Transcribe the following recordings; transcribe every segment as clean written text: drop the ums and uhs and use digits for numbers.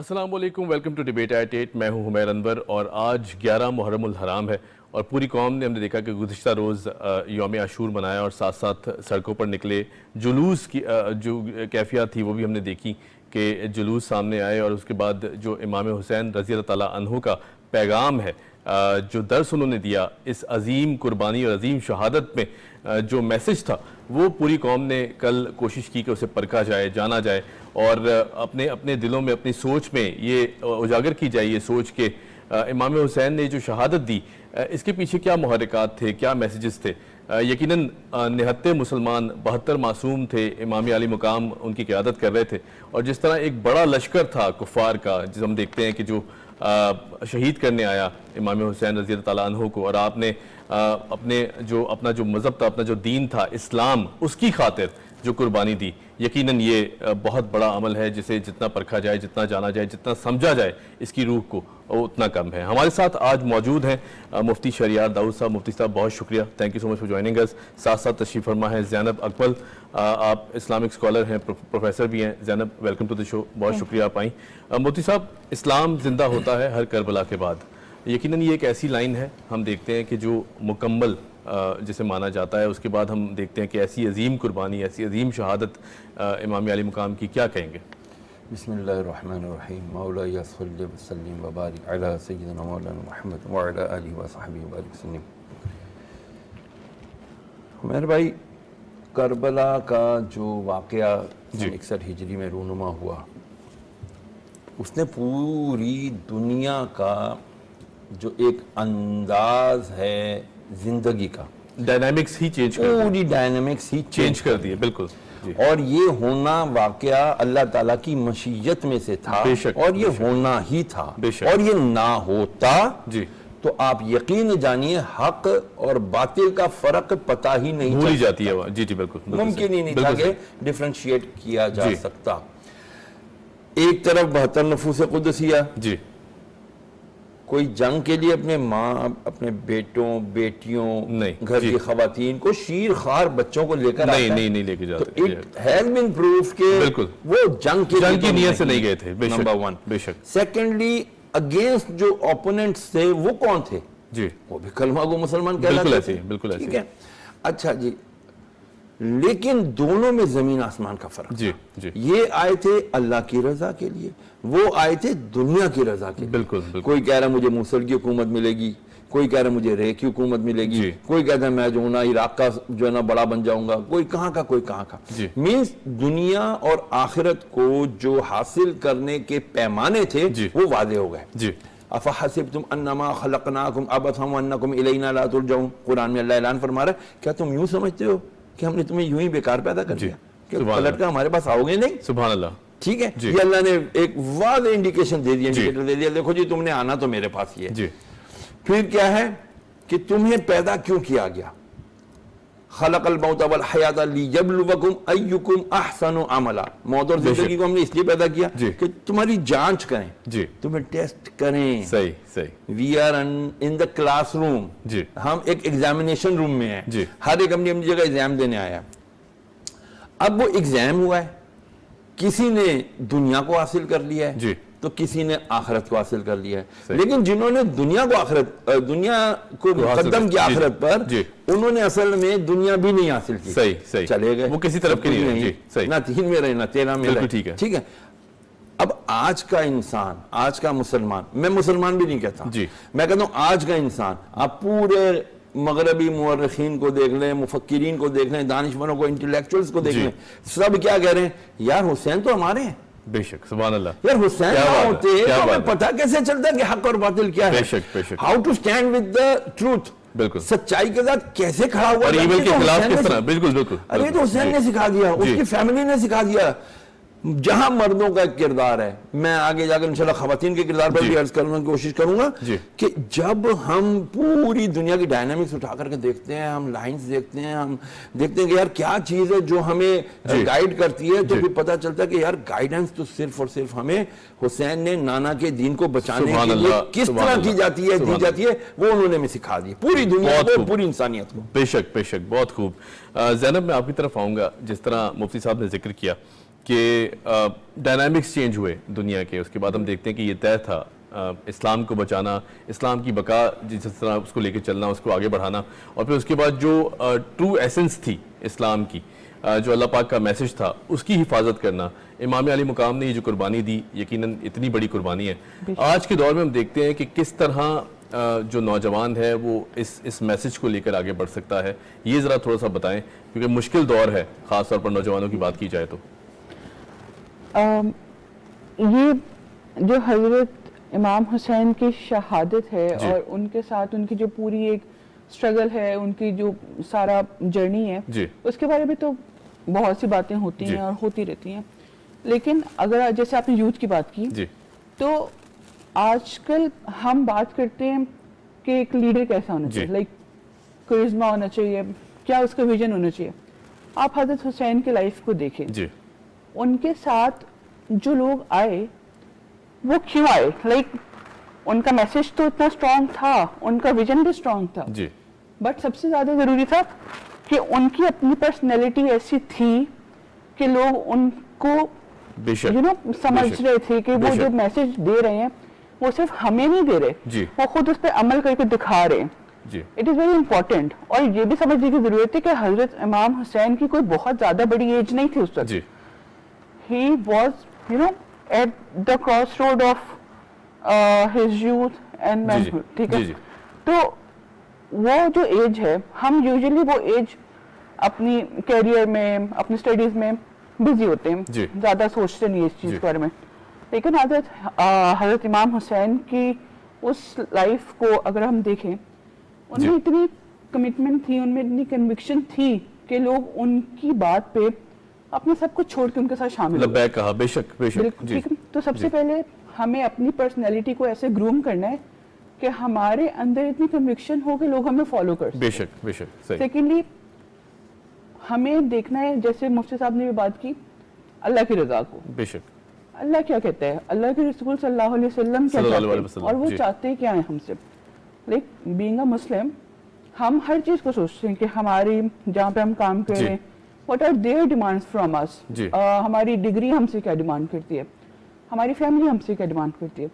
السلام علیکم، welcome to debate at 8. میں ہوں حمیر انور اور آج 11 محرم الحرام ہے اور پوری قوم نے ہم نے دیکھا کہ گزشتہ روز یوم عاشور منایا اور ساتھ ساتھ سڑکوں پر نکلے. جلوس کی جو کیفیت تھی وہ بھی ہم نے دیکھی کہ جلوس سامنے آئے اور اس کے بعد جو امام حسین رضی اللہ تعالیٰ عنہ کا پیغام ہے، جو درس انہوں نے دیا اس عظیم قربانی اور عظیم شہادت میں، جو میسج تھا وہ پوری قوم نے کل کوشش کی کہ اسے پرکھا جائے، جانا جائے اور اپنے دلوں میں، اپنی سوچ میں یہ اجاگر کی جائے یہ سوچ کہ امام حسین نے جو شہادت دی اس کے پیچھے کیا محرکات تھے، کیا میسیجز تھے. یقیناً 69 مسلمان 72 معصوم تھے، امام علی مقام ان کی قیادت کر رہے تھے اور جس طرح ایک بڑا لشکر تھا کفار کا جس ہم دیکھتے ہیں کہ جو شہید کرنے آیا امام حسین رضی اللہ تعالیٰ عنہ کو، اور آپ نے اپنا جو مذہب تھا، اپنا جو دین تھا اسلام، اس کی خاطر جو قربانی دی. یقیناً یہ بہت بڑا عمل ہے جسے جتنا پرکھا جائے، جتنا جانا جائے، جتنا سمجھا جائے اس کی روح کو وہ اتنا کم ہے. ہمارے ساتھ آج موجود ہیں مفتی شہریار داؤد صاحب. مفتی صاحب بہت شکریہ، thank you so much for joining us. ساتھ ساتھ تشریف فرما ہے زینب اکمل، آپ اسلامک اسکالر ہیں، پروفیسر بھی ہیں. زینب ویلکم ٹو دی شو، بہت شکریہ آپ آئیں. مفتی صاحب، اسلام زندہ ہوتا ہے ہر کربلا کے بعد. یقیناً یہ ایک ایسی لائن ہے ہم دیکھتے ہیں کہ جو مکمل جسے مانا جاتا ہے، اس کے بعد ہم دیکھتے ہیں کہ ایسی عظیم قربانی، ایسی عظیم شہادت امام علی مقام کی، کیا کہیں گے؟ بسم اللہ الرحمن الرحیم. مولاي صلی وسلم وبارک علی سیدنا مولانا محمد وعلی آلہ وصحبہ وبارک وسلم. عمیر بھائی، کربلا کا جو واقعہ 61 ہجری میں رونما ہوا، اس نے پوری دنیا کا جو ایک انداز ہے زندگی کا، ڈائنامکس ہی چینج کر دی، پوری ڈائنامکس ہی چینج کر دی. بالکل. اور یہ ہونا واقعہ اللہ تعالیٰ کی مشیت میں سے تھا، اور یہ ہونا ہی تھا. اور یہ نہ ہوتا تو آپ یقین جانیے حق اور باطل کا فرق پتہ ہی نہیں بھول جاتی ہے. جی بالکل، ممکن ہی نہیں تھا کہ ڈیفرنشیٹ کیا جا سکتا. ایک طرف 72 نفوس قدسیہ، کوئی جنگ کے لیے اپنے ماں، اپنے بیٹوں، بیٹیوں، گھر کی خواتین کو، شیر خوار بچوں کو لے کر آتا ہے، نہیں لے کے جاتے. تو اٹ ہیز بین پروف کہ وہ جنگ کی نیت سے نہیں گئے تھے. نمبر 1. بے شک. سیکنڈلی، اگینسٹ جو اوپوننٹس تھے وہ کون تھے؟ وہ بھی کلمہ گو مسلمان کہلاتے تھے. بالکل ایسے. ٹھیک ہے. اچھا جی، لیکن دونوں میں زمین آسمان کا فرق. یہ آئے تھے اللہ کی رضا کے لیے، وہ آئے تھے دنیا کی رضا کے لیے. بالکل. کوئی کہہ رہا مجھے موصل کی حکومت ملے گی، کوئی کہہ رہا مجھے رے کی حکومت ملے گی، کوئی کہتا ہے میں جو نا عراق کا جو ہے نا بڑا بن جاؤں گا، کوئی کہاں کا کوئی کہاں کا. مینس دنیا اور آخرت کو جو حاصل کرنے کے پیمانے تھے وہ واضح ہو گئے. افحسبتم انما خلقناکم عبثا وانکم الینا لا ترجعون. قرآن میں اللہ اعلان فرما رہا ہے، کیا تم یوں سمجھتے ہو کہ ہم نے تمہیں یوں ہی بیکار پیدا کر دیا کہ پلٹ کر ہمارے پاس آؤ گے نہیں؟ سبحان اللہ. ٹھیک ہے. یہ اللہ نے ایک واضح انڈیکیشن دے دیا، انڈیکیٹر دے دیا، دیکھو جی تم نے آنا تو میرے پاس ہی ہے. پھر کیا ہے کہ تمہیں پیدا کیوں کیا گیا؟ خلق الموت والحیات لیبلوکم ایکم احسن عملا. موت اور زندگی کو ہم نے اس لیے پیدا کیا کہ تمہاری جانچ کریں، تمہیں ٹیسٹ کریں. صحیح. We are in the classroom. ہم ایک ایگزامینیشن روم میں ہیں، ہر ایک اپنی جگہ ایگزام دینے آیا. اب وہ ایگزام ہوا ہے، کسی نے دنیا کو حاصل کر لیا ہے تو کسی نے آخرت کو حاصل کر لیا ہے. لیکن جنہوں نے دنیا کو مقدم کیا آخرت پر، انہوں نے اصل میں دنیا بھی نہیں حاصل کی. صحیح. چلے گئے، وہ کسی طرف کے نہیں، نہ 3 میں رہے نہ 13 میں رہے. ٹھیک ہے. اب آج کا انسان، آج کا مسلمان، میں مسلمان بھی نہیں کہتا، میں کہتا ہوں آج کا انسان، آپ پورے مغربی مورخین کو دیکھ لیں، مفکرین کو دیکھ لیں، دانشوروں کو، انٹلیکچوئلز کو دیکھ لیں، سب کیا کہہ رہے ہیں؟ یار حسین تو ہمارے ہیں. بے شک. سبحان اللہ. یار حسین نہ ہوتے تو ہمیں پتہ کیسے چلتا ہے کہ حق اور باطل کیا ہے؟ How to stand with the truth. بالکل. سچائی کے ساتھ کیسے کھڑا ہوا، اور ایول کے خلاف کس طرح. بالکل. ارے تو حسین نے سکھا دیا، اس کی فیملی نے سکھا دیا. جہاں مردوں کا ایک کردار ہے، میں آگے جا کر انشاءاللہ خواتین کے کردار پر بھی عرض کرنے کی کوشش کروں گا کہ جب ہم پوری دنیا کی ڈائنامکس اٹھا کر کے دیکھتے ہیں، ہم لائنز دیکھتے ہیں، ہم دیکھتے ہیں کہ یار کیا چیز ہے جو ہمیں گائیڈ کرتی ہے، تو پھر پتہ چلتا ہے کہ یار گائیڈنس تو صرف اور صرف ہمیں حسین نے نانا کے دین کو بچانے کے لیے کس طرح کی جاتی ہے، دی جاتی ہے، وہ انہوں نے ہمیں سکھا دی پوری دنیا کو، پوری انسانیت کو. بے شک. بہت خوب. زینب میں آپ کی طرف آؤں گا. جس طرح مفتی صاحب نے ذکر کیا کہ ڈائنامکس چینج ہوئے دنیا کے. اس کے بعد ہم دیکھتے ہیں کہ یہ طے تھا اسلام کو بچانا, اسلام کی بقا جس طرح اس کو لے کے چلنا, اس کو آگے بڑھانا, اور پھر اس کے بعد جو ٹرو ایسنس تھی اسلام کی, جو اللہ پاک کا میسج تھا, اس کی حفاظت کرنا. امام علی مقام نے یہ جو قربانی دی یقیناً اتنی بڑی قربانی ہے. آج کے دور میں ہم دیکھتے ہیں کہ کس طرح جو نوجوان ہے وہ اس میسج کو لے کر آگے بڑھ سکتا ہے. یہ ذرا تھوڑا سا بتائیں, کیونکہ مشکل دور ہے خاص طور پر نوجوانوں کی بات کی جائے تو. یہ جو حضرت امام حسین کی شہادت ہے اور ان کے ساتھ ان کی جو پوری ایک اسٹرگل ہے, ان کی جو سارا جرنی ہے, اس کے بارے میں تو بہت سی باتیں ہوتی ہیں اور ہوتی رہتی ہیں. لیکن اگر جیسے آپ نے یوتھ کی بات کی, تو آج کل ہم بات کرتے ہیں کہ ایک لیڈر کیسا ہونا چاہیے, لائک کرزما ہونا چاہیے, کیا اس کا ویژن ہونا چاہیے. آپ حضرت حسین کی لائف کو دیکھیں, ان کے ساتھ جو لوگ آئے وہ کیوں آئے, لائک ان کا میسج تو اتنا اسٹرانگ تھا, ان کا ویژن بھی اسٹرانگ تھا, بٹ سب سے زیادہ ضروری تھا کہ ان کی اپنی پرسنالٹی ایسی تھی کہ لوگ ان کو سمجھ رہے تھے کہ وہ جو میسج دے رہے ہیں وہ صرف ہمیں نہیں دے رہے, وہ خود اس پہ عمل کر کے دکھا رہے ہیں. It is very important. اور یہ بھی سمجھنے کی ضرورت ہے کہ حضرت امام حسین کی کوئی بہت زیادہ بڑی ایج نہیں تھی اس وقت. He was at the cross road of his youth and manhood. ٹھیک ہے, تو وہ جو ایج ہے, ہم یوزلی وہ ایج اپنی کیریئر میں, اپنی اسٹڈیز میں بزی ہوتے ہیں, زیادہ سوچتے نہیں اس چیز کے بارے میں. لیکن حضرت امام حسین کی اس لائف کو اگر ہم دیکھیں, ان میں اتنی کمٹمنٹ تھی, ان میں اتنی کنوکشن تھی کہ لوگ ان کی بات پہ اپنے سب کچھ چھوڑ کے ان کے ساتھ شامل ہوئے. کہا بے شک بے شک. تو سب سے پہلے ہمیں اپنی پرسنالٹی کو ایسے گروم کرنا ہے کہ ہمارے اندر اتنی کنوکشن ہو کہ لوگ ہمیں فالو کر سکیں. بے شک بے شک. سیکنڈلی ہمیں دیکھنا ہے, جیسے مفتی صاحب نے بھی بات کی, اللہ کی رضا کو. بے شک. اللہ کیا کہتا ہے, اللہ کے رسول صلی اللہ علیہ وسلم کیا چاہتے ہیں, اور وہ چاہتے کیا ہیں ہم سے. لائک بینگ اے مسلم, ہم ہر چیز کو سوچتے ہیں کہ ہماری جہاں پہ ہم کام کر رہے ہیں, what are their demands from us, ہماری ڈگری ہم سے کیا ڈیمانڈ کرتی ہے, ہماری فیملی ہم سے کیا ڈیمانڈ کرتی ہے.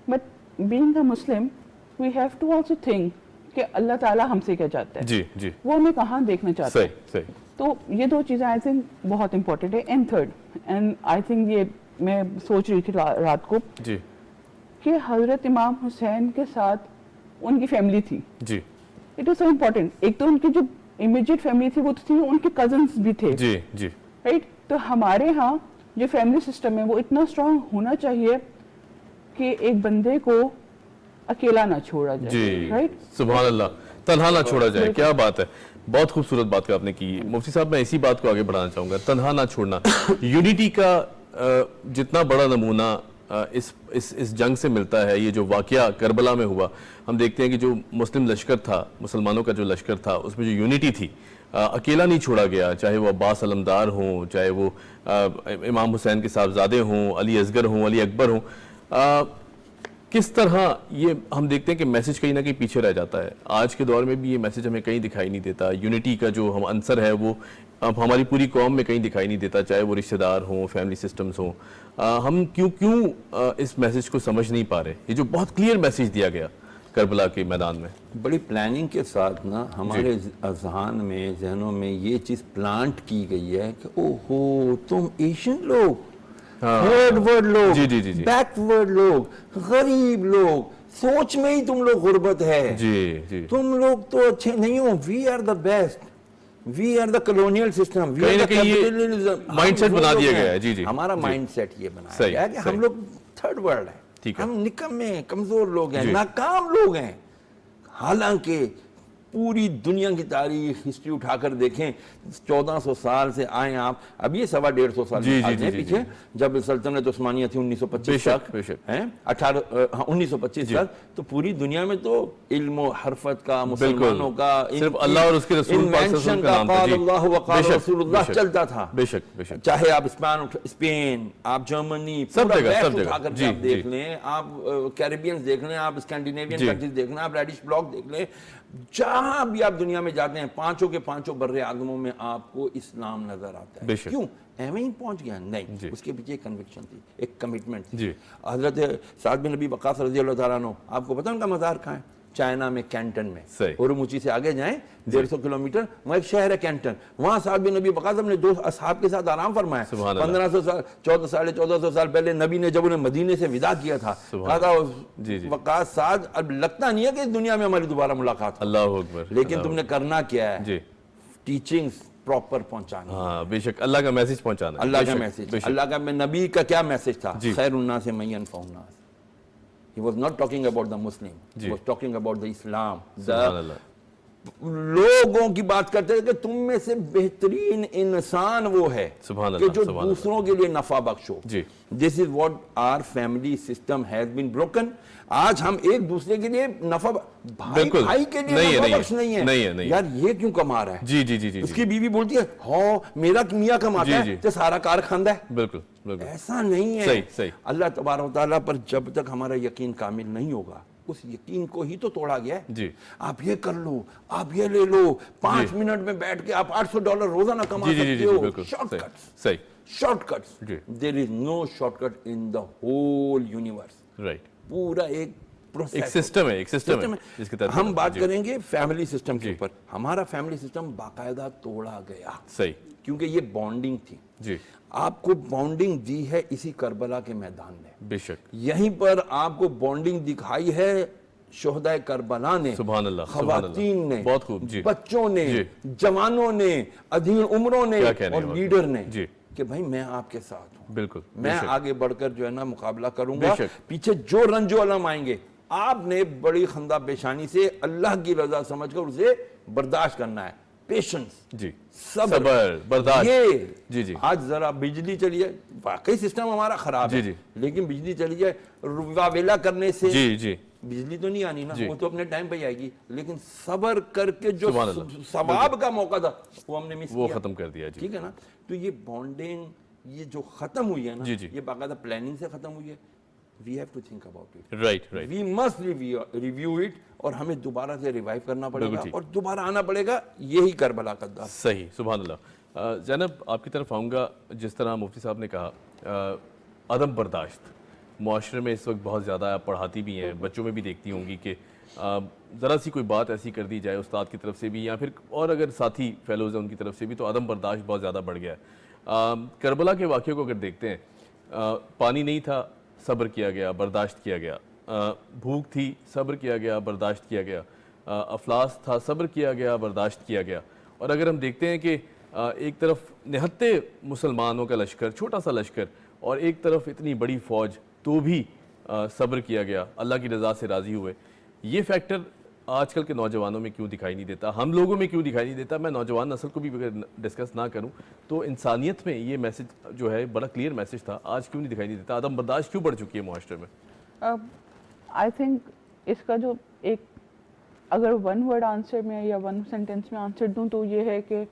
But being a Muslim we have to also think کہ اللہ تعالیٰ ہم سے کیا چاہتا ہے, وہ ہمیں کہاں دیکھنا چاہتا ہے. تو یہ دو چیزیں آئی تھنک بہت امپورٹنٹ ہے. And third, and I think یہ میں سوچ رہی تھی رات کو کہ حضرت امام حسین کے ساتھ ان کی فیملی تھی. It is so important. ایک تو ان کی جو امیڈیٹ فیملی تھی وہ تو تھی, ان کے کزنس بھی تھے, رائٹ. تو ہمارے ہاں جو فیملی سسٹم ہے وہ اتنا اسٹرانگ ہونا چاہیے کہ ایک بندے کو اکیلا نہ چھوڑا جائے, رائٹ. سبحان اللہ, تنہا نہ چھوڑا جائے. کیا بات ہے, بہت خوبصورت بات آپ نے کی. مفتی صاحب میں اسی بات کو آگے بڑھانا چاہوں گا, تنہا نہ چھوڑنا. یونٹی کا جتنا بڑا نمونہ اس جنگ سے ملتا ہے, یہ جو واقعہ کربلا میں ہوا, ہم دیکھتے ہیں کہ جو مسلم لشکر تھا, مسلمانوں کا جو لشکر تھا, اس میں جو یونٹی تھی, اکیلا نہیں چھوڑا گیا. چاہے وہ عباس علمدار ہوں, چاہے وہ امام حسین کے صاحبزادے ہوں, علی اصغر ہوں, علی اکبر ہوں. کس طرح یہ ہم دیکھتے ہیں کہ میسج کہیں نہ کہیں پیچھے رہ جاتا ہے. آج کے دور میں بھی یہ میسج ہمیں کہیں دکھائی نہیں دیتا. یونٹی کا جو ہم عنصر ہے وہ اب ہماری پوری قوم میں کہیں دکھائی نہیں دیتا, چاہے وہ رشتہ دار ہوں, فیملی سسٹمز ہوں. ہم کیوں اس میسج کو سمجھ نہیں پا رہے, یہ جو بہت کلیئر میسج دیا گیا کربلا کے میدان میں. بڑی پلاننگ کے ساتھ نا ہمارے اذہان میں, ذہنوں میں یہ چیز پلانٹ کی گئی ہے کہ اوہو تم ایشین لوگ, تھرڈ ورلڈ لوگ, بیک ورلڈ لوگ, غریب لوگ, سوچ میں ہی تم لوگ غربت ہے, تم لوگ تو اچھے نہیں ہو. We are the best, we are the colonial system, mind set بنا دیا گیا ہے. ہمارا مائنڈ سیٹ یہ بنایا گیا ہے کہ ہم لوگ تھرڈ ورلڈ ہیں, ہم نکمے کمزور لوگ ہیں, ناکام لوگ ہیں. حالانکہ پوری دنیا کی تاریخ ہسٹری اٹھا کر دیکھیں, 1400 سال سے آئے آپ, اب یہ 125 سال پیچھے جب سلطنت عثمانیہ تھی 1925 تک, 1925 تک, تو پوری دنیا میں تو علم و حرفت کا, مسلمانوں کا, صرف اللہ اور اس کے رسول انوینشن کا, قال اللہ وقال رسول اللہ چلتا تھا. چاہے آپ اسپین, آپ جرمنی, سب جگہ اٹھا کر آپ دیکھ لیں, آپ کیریبینز دیکھ لیں, آپ اسکینڈینیوین کنٹریز دیکھ لیں, آپ ریڈش بلاک دیکھ لیں, جہاں بھی آپ دنیا میں جاتے ہیں پانچوں کے پانچوں بر اعظموں میں آپ کو اسلام نظر آتا ہے. کیوں؟ ایویں ہی پہنچ گیا؟ نہیں, اس کے پیچھے ایک کنوکشن تھی, ایک کمٹمنٹ تھی. حضرت سعد بن نبی وقاص رضی اللہ تعالیٰ عنہ, آپ کو پتہ ان کا مزار کہاں ہے؟ چائنا میں کینٹن میں. اورمچی سے آگے جائیں 150 کلومیٹر, وہاں ایک شہر ہے کینٹن. وہاں سعد بن نبی وقاص نے 2 اصحاب کے ساتھ آرام فرمایا. 1500 سال 1400 سال پہلے نبی نے جب انہیں مدینے سے وداع کیا تھا, کہا تھا وقاص سعد اب لگتا نہیں ہے کہ اس دنیا میں ہماری دوبارہ ملاقات. اللہ اکبر. لیکن تم نے کرنا کیا ہے؟ ٹیچنگز پراپر پہنچانا. ہاں بے شک, اللہ کا میسج پہنچانا. اللہ کا میسج, اللہ کا نبی کا کیا میسج تھا؟ خیر الناس من ينفع الناس. He was not talking about the Muslim. He was talking about the Islam. لوگوں کی بات کرتے ہیں کہ تم میں سے بہترین انسان وہ ہے کہ جو دوسروں کے لیے نفع بخش ہو. This is what our family system has been broken. آج ہم ایک دوسرے کے لیے نفع, بھائی کے لیے نفع بخش نہیں ہے. یار یہ کیوں کما رہا ہے؟ اس کی بیوی بولتی ہے ہاں میرا میاں کماتا ہے تو سارا کار کھاندہ ہے. بالکل ایسا نہیں ہے. اللہ تبارک و تعالیٰ پر جب تک ہمارا یقین کامل نہیں ہوگا, اس یقین کو ہی تو توڑا گیا ہے. آپ یہ کر لو, آپ یہ لے لو, 5 منٹ میں بیٹھ کے آپ $800 روزانہ کما سکتے ہو. Short cuts. There is no shortcut in the whole universe. پورا ایک سسٹم ہے. ہم بات کریں گے فیملی سسٹم کے اوپر. ہمارا فیملی سسٹم باقاعدہ توڑا گیا کیونکہ یہ بانڈنگ تھی. آپ کو بانڈنگ دی ہے اسی کربلا کے میدان میں. بے شک یہیں پر آپ کو بانڈنگ دکھائی ہے شہداء کربلا نے, خواتین نے, بچوں نے, جوانوں نے, عظیم عمروں نے اور لیڈر نے, کہ بھائی میں آپ کے ساتھ ہوں. بالکل میں آگے بڑھ کر جو ہے نا مقابلہ کروں گا. پیچھے جو رنج و الم آئیں گے آپ نے بڑی خندہ پیشانی سے اللہ کی رضا سمجھ کر اسے برداشت کرنا ہے. پیشنس, صبر, برداشت. آج ذرا بجلی چلی جائے, واقعی سسٹم ہمارا خراب ہے, لیکن بجلی چلی جائے واویلا کرنے سے بجلی تو نہیں آنی نا, وہ تو اپنے ٹائم پہ آئے گی, لیکن صبر کر کے جو ثواب کا موقع تھا وہ ہم نے مس کیا, وہ ختم کر دیا. ٹھیک ہے نا. تو یہ بانڈنگ یہ جو ختم ہوئی ہے نا, یہ باقاعدہ پلاننگ سے ختم ہوئی ہے. We have to think about it. Right. We must review it, اور ہمیں دوبارہ سے ریوائیو کرنا پڑے گا اور دوبارہ آنا پڑے گا. یہی کربلا کا دور. صحیح, سبحان اللہ. زینب آپ کی طرف آؤں گا. جس طرح مفتی صاحب نے کہا عدم برداشت معاشرے میں اس وقت بہت زیادہ, آپ پڑھاتی بھی ہیں, بچوں میں بھی دیکھتی ہوں گی کہ ذرا سی کوئی بات ایسی کر دی جائے استاد کی طرف سے بھی یا پھر اور اگر ساتھی فیلوز ہیں ان کی طرف سے بھی, تو عدم برداشت بہت زیادہ بڑھ گیا ہے. کربلا کے واقعے کو اگر دیکھتے ہیں, پانی نہیں تھا, صبر کیا گیا, برداشت کیا گیا. بھوک تھی, صبر کیا گیا, برداشت کیا گیا. افلاس تھا, صبر کیا گیا, برداشت کیا گیا. اور اگر ہم دیکھتے ہیں کہ ایک طرف نہتے مسلمانوں کا لشکر, چھوٹا سا لشکر, اور ایک طرف اتنی بڑی فوج, تو بھی صبر کیا گیا, اللہ کی رضا سے راضی ہوئے. یہ فیکٹر آج کل کے نوجوانوں میں کیوں دکھائی نہیں دیتا, ہم لوگوں میں کیوں دکھائی نہیں دیتا؟ میں نوجوان نسل کو بھی ڈسکس نہ کروں تو انسانیت میں یہ میسج جو ہے بڑا کلیئر میسج تھا, آج کیوں نہیں دکھائی نہیں دیتا؟ عدم برداشت کیوں بڑھ چکی ہے معاشرے میں؟ آئی تھنک اس کا جو ایک اگر ون ورڈ آنسر میں یا ون سینٹینس میں آنسر دوں تو یہ ہے کہ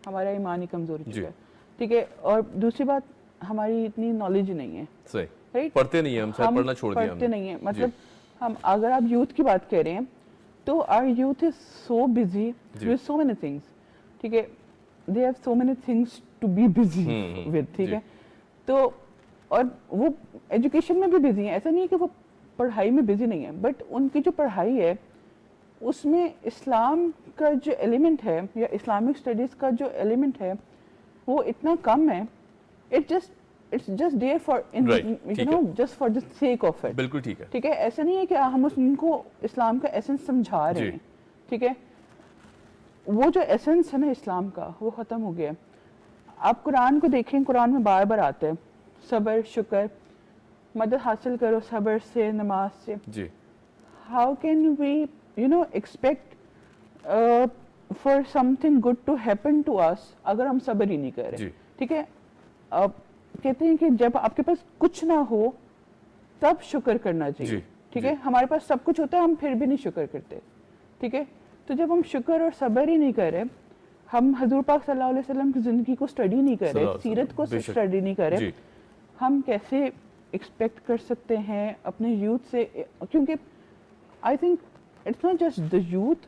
ہمارا ایمان ہی کمزور ہو چکا ہے. ٹھیک ہے. اور دوسری بات, ہماری اتنی نالج نہیں ہے. صحیح, پڑھتے نہیں ہیں ہم, شاید پڑھنا چھوڑ دیا ہم. پڑھتے نہیں ہیں. مطلب ہم اگر آپ یوتھ کی بات کہہ رہے ہیں تو our youth is so busy with so many things. ٹھیک ہے. they have so many things to be busy with. ٹھیک ہے. تو اور وہ ایجوکیشن میں بھی بزی ہیں, ایسا نہیں ہے کہ وہ پڑھائی میں بزی نہیں ہے, بٹ ان کی جو پڑھائی ہے اس میں اسلام کا جو ایلیمنٹ ہے یا اسلامک اسٹڈیز کا جو ایلیمنٹ ہے وہ اتنا کم ہے. It's just there for just for the sake of it. بالکل ٹھیک ہے. ٹھیک ہے. ایسا نہیں ہے کہ ہم ان کو اسلام کا ایسنس سمجھا رہے ہیں. ٹھیک ہے. وہ جو ایسنس ہے نا اسلام کا وہ ختم ہو گیا. آپ قرآن کو دیکھیں, قرآن میں بار بار آتا ہے صبر, شکر, مدد حاصل کرو صبر سے, نماز سے. جی. How can we expect for something good to happen to us اگر ہم صبر ہی نہیں کر رہے؟ ٹھیک ہے. کہتے ہیں کہ جب آپ کے پاس کچھ نہ ہو تب شکر کرنا چاہیے. ٹھیک ہے. ہمارے پاس سب کچھ ہوتا ہے, ہم پھر بھی نہیں شکر کرتے. ٹھیک ہے. تو جب ہم شکر اور صبر ہی نہیں کر رہے, ہم حضور پاک صلی اللہ علیہ وسلم کی زندگی کو اسٹڈی نہیں کر رہے, سیرت کو اسٹڈی نہیں کر رہے, ہم کیسے ایکسپیکٹ کر سکتے ہیں اپنے یوتھ سے؟ کیونکہ I think it's not just the youth,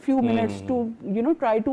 few minutes to try to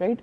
right?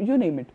you name it,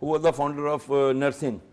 who was the founder of nursing,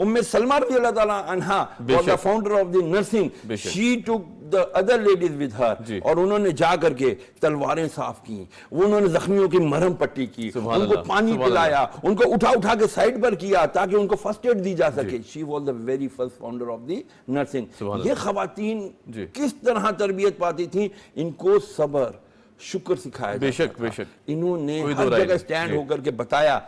Umm Salma radiyallahu ta'ala anha was the founder of the nursing. She took the other ladies with her اور انہوں نے جا کر کے تلواریں صاف کی, انہوں نے زخمیوں کی مرہم پٹی کی, ان کو پانی پلایا, ان کو اٹھا کے سائڈ پر کیا تاکہ ان کو فرسٹ ایڈ دی جا سکے. She was the very first founder of the nursing. یہ خواتین کس طرح تربیت پاتی تھیں, ان کو صبر شکر سکھایا جاتا تھا. انہوں نے ہر جگہ سٹینڈ ہو کر کے بتایا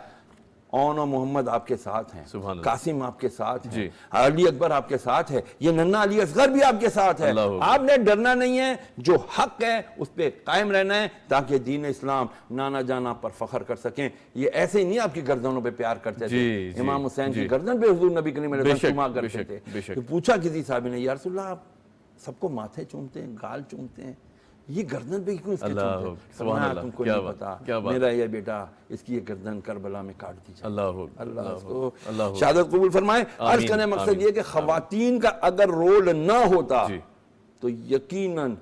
اونا محمد آپ کے ساتھ ہیں, قاسم آپ کے ساتھ ہیں, علی اکبر آپ کے ساتھ ہے, یہ ننھا علی اصغر بھی آپ کے ساتھ ہے. آپ نے ڈرنا نہیں ہے, جو حق ہے اس پہ قائم رہنا ہے تاکہ دین اسلام نانا جان آپ پر فخر کر سکیں. یہ ایسے ہی نہیں آپ کی گردنوں پہ پیار کرتے تھے. امام حسین کی گردن پہ حضور نبی کریم علیہ السلام چوما کرتے تھے. پوچھا کسی صحابی نے, یا رسول اللہ آپ سب کو ماتھے چومتے ہیں, گال چومتے ہیں, یہ گردن پہ کیوں اس کے چومتے ہیں؟ فرمایا تم کو نہیں پتا, میرا یہ بیٹا اس کی یہ گردن کربلا میں کاٹ دی جائے. اللہ اس کو شہادت قبول فرمائے. عرض کرنے مقصد یہ کہ خواتین کا اگر رول نہ ہوتا تو یقیناً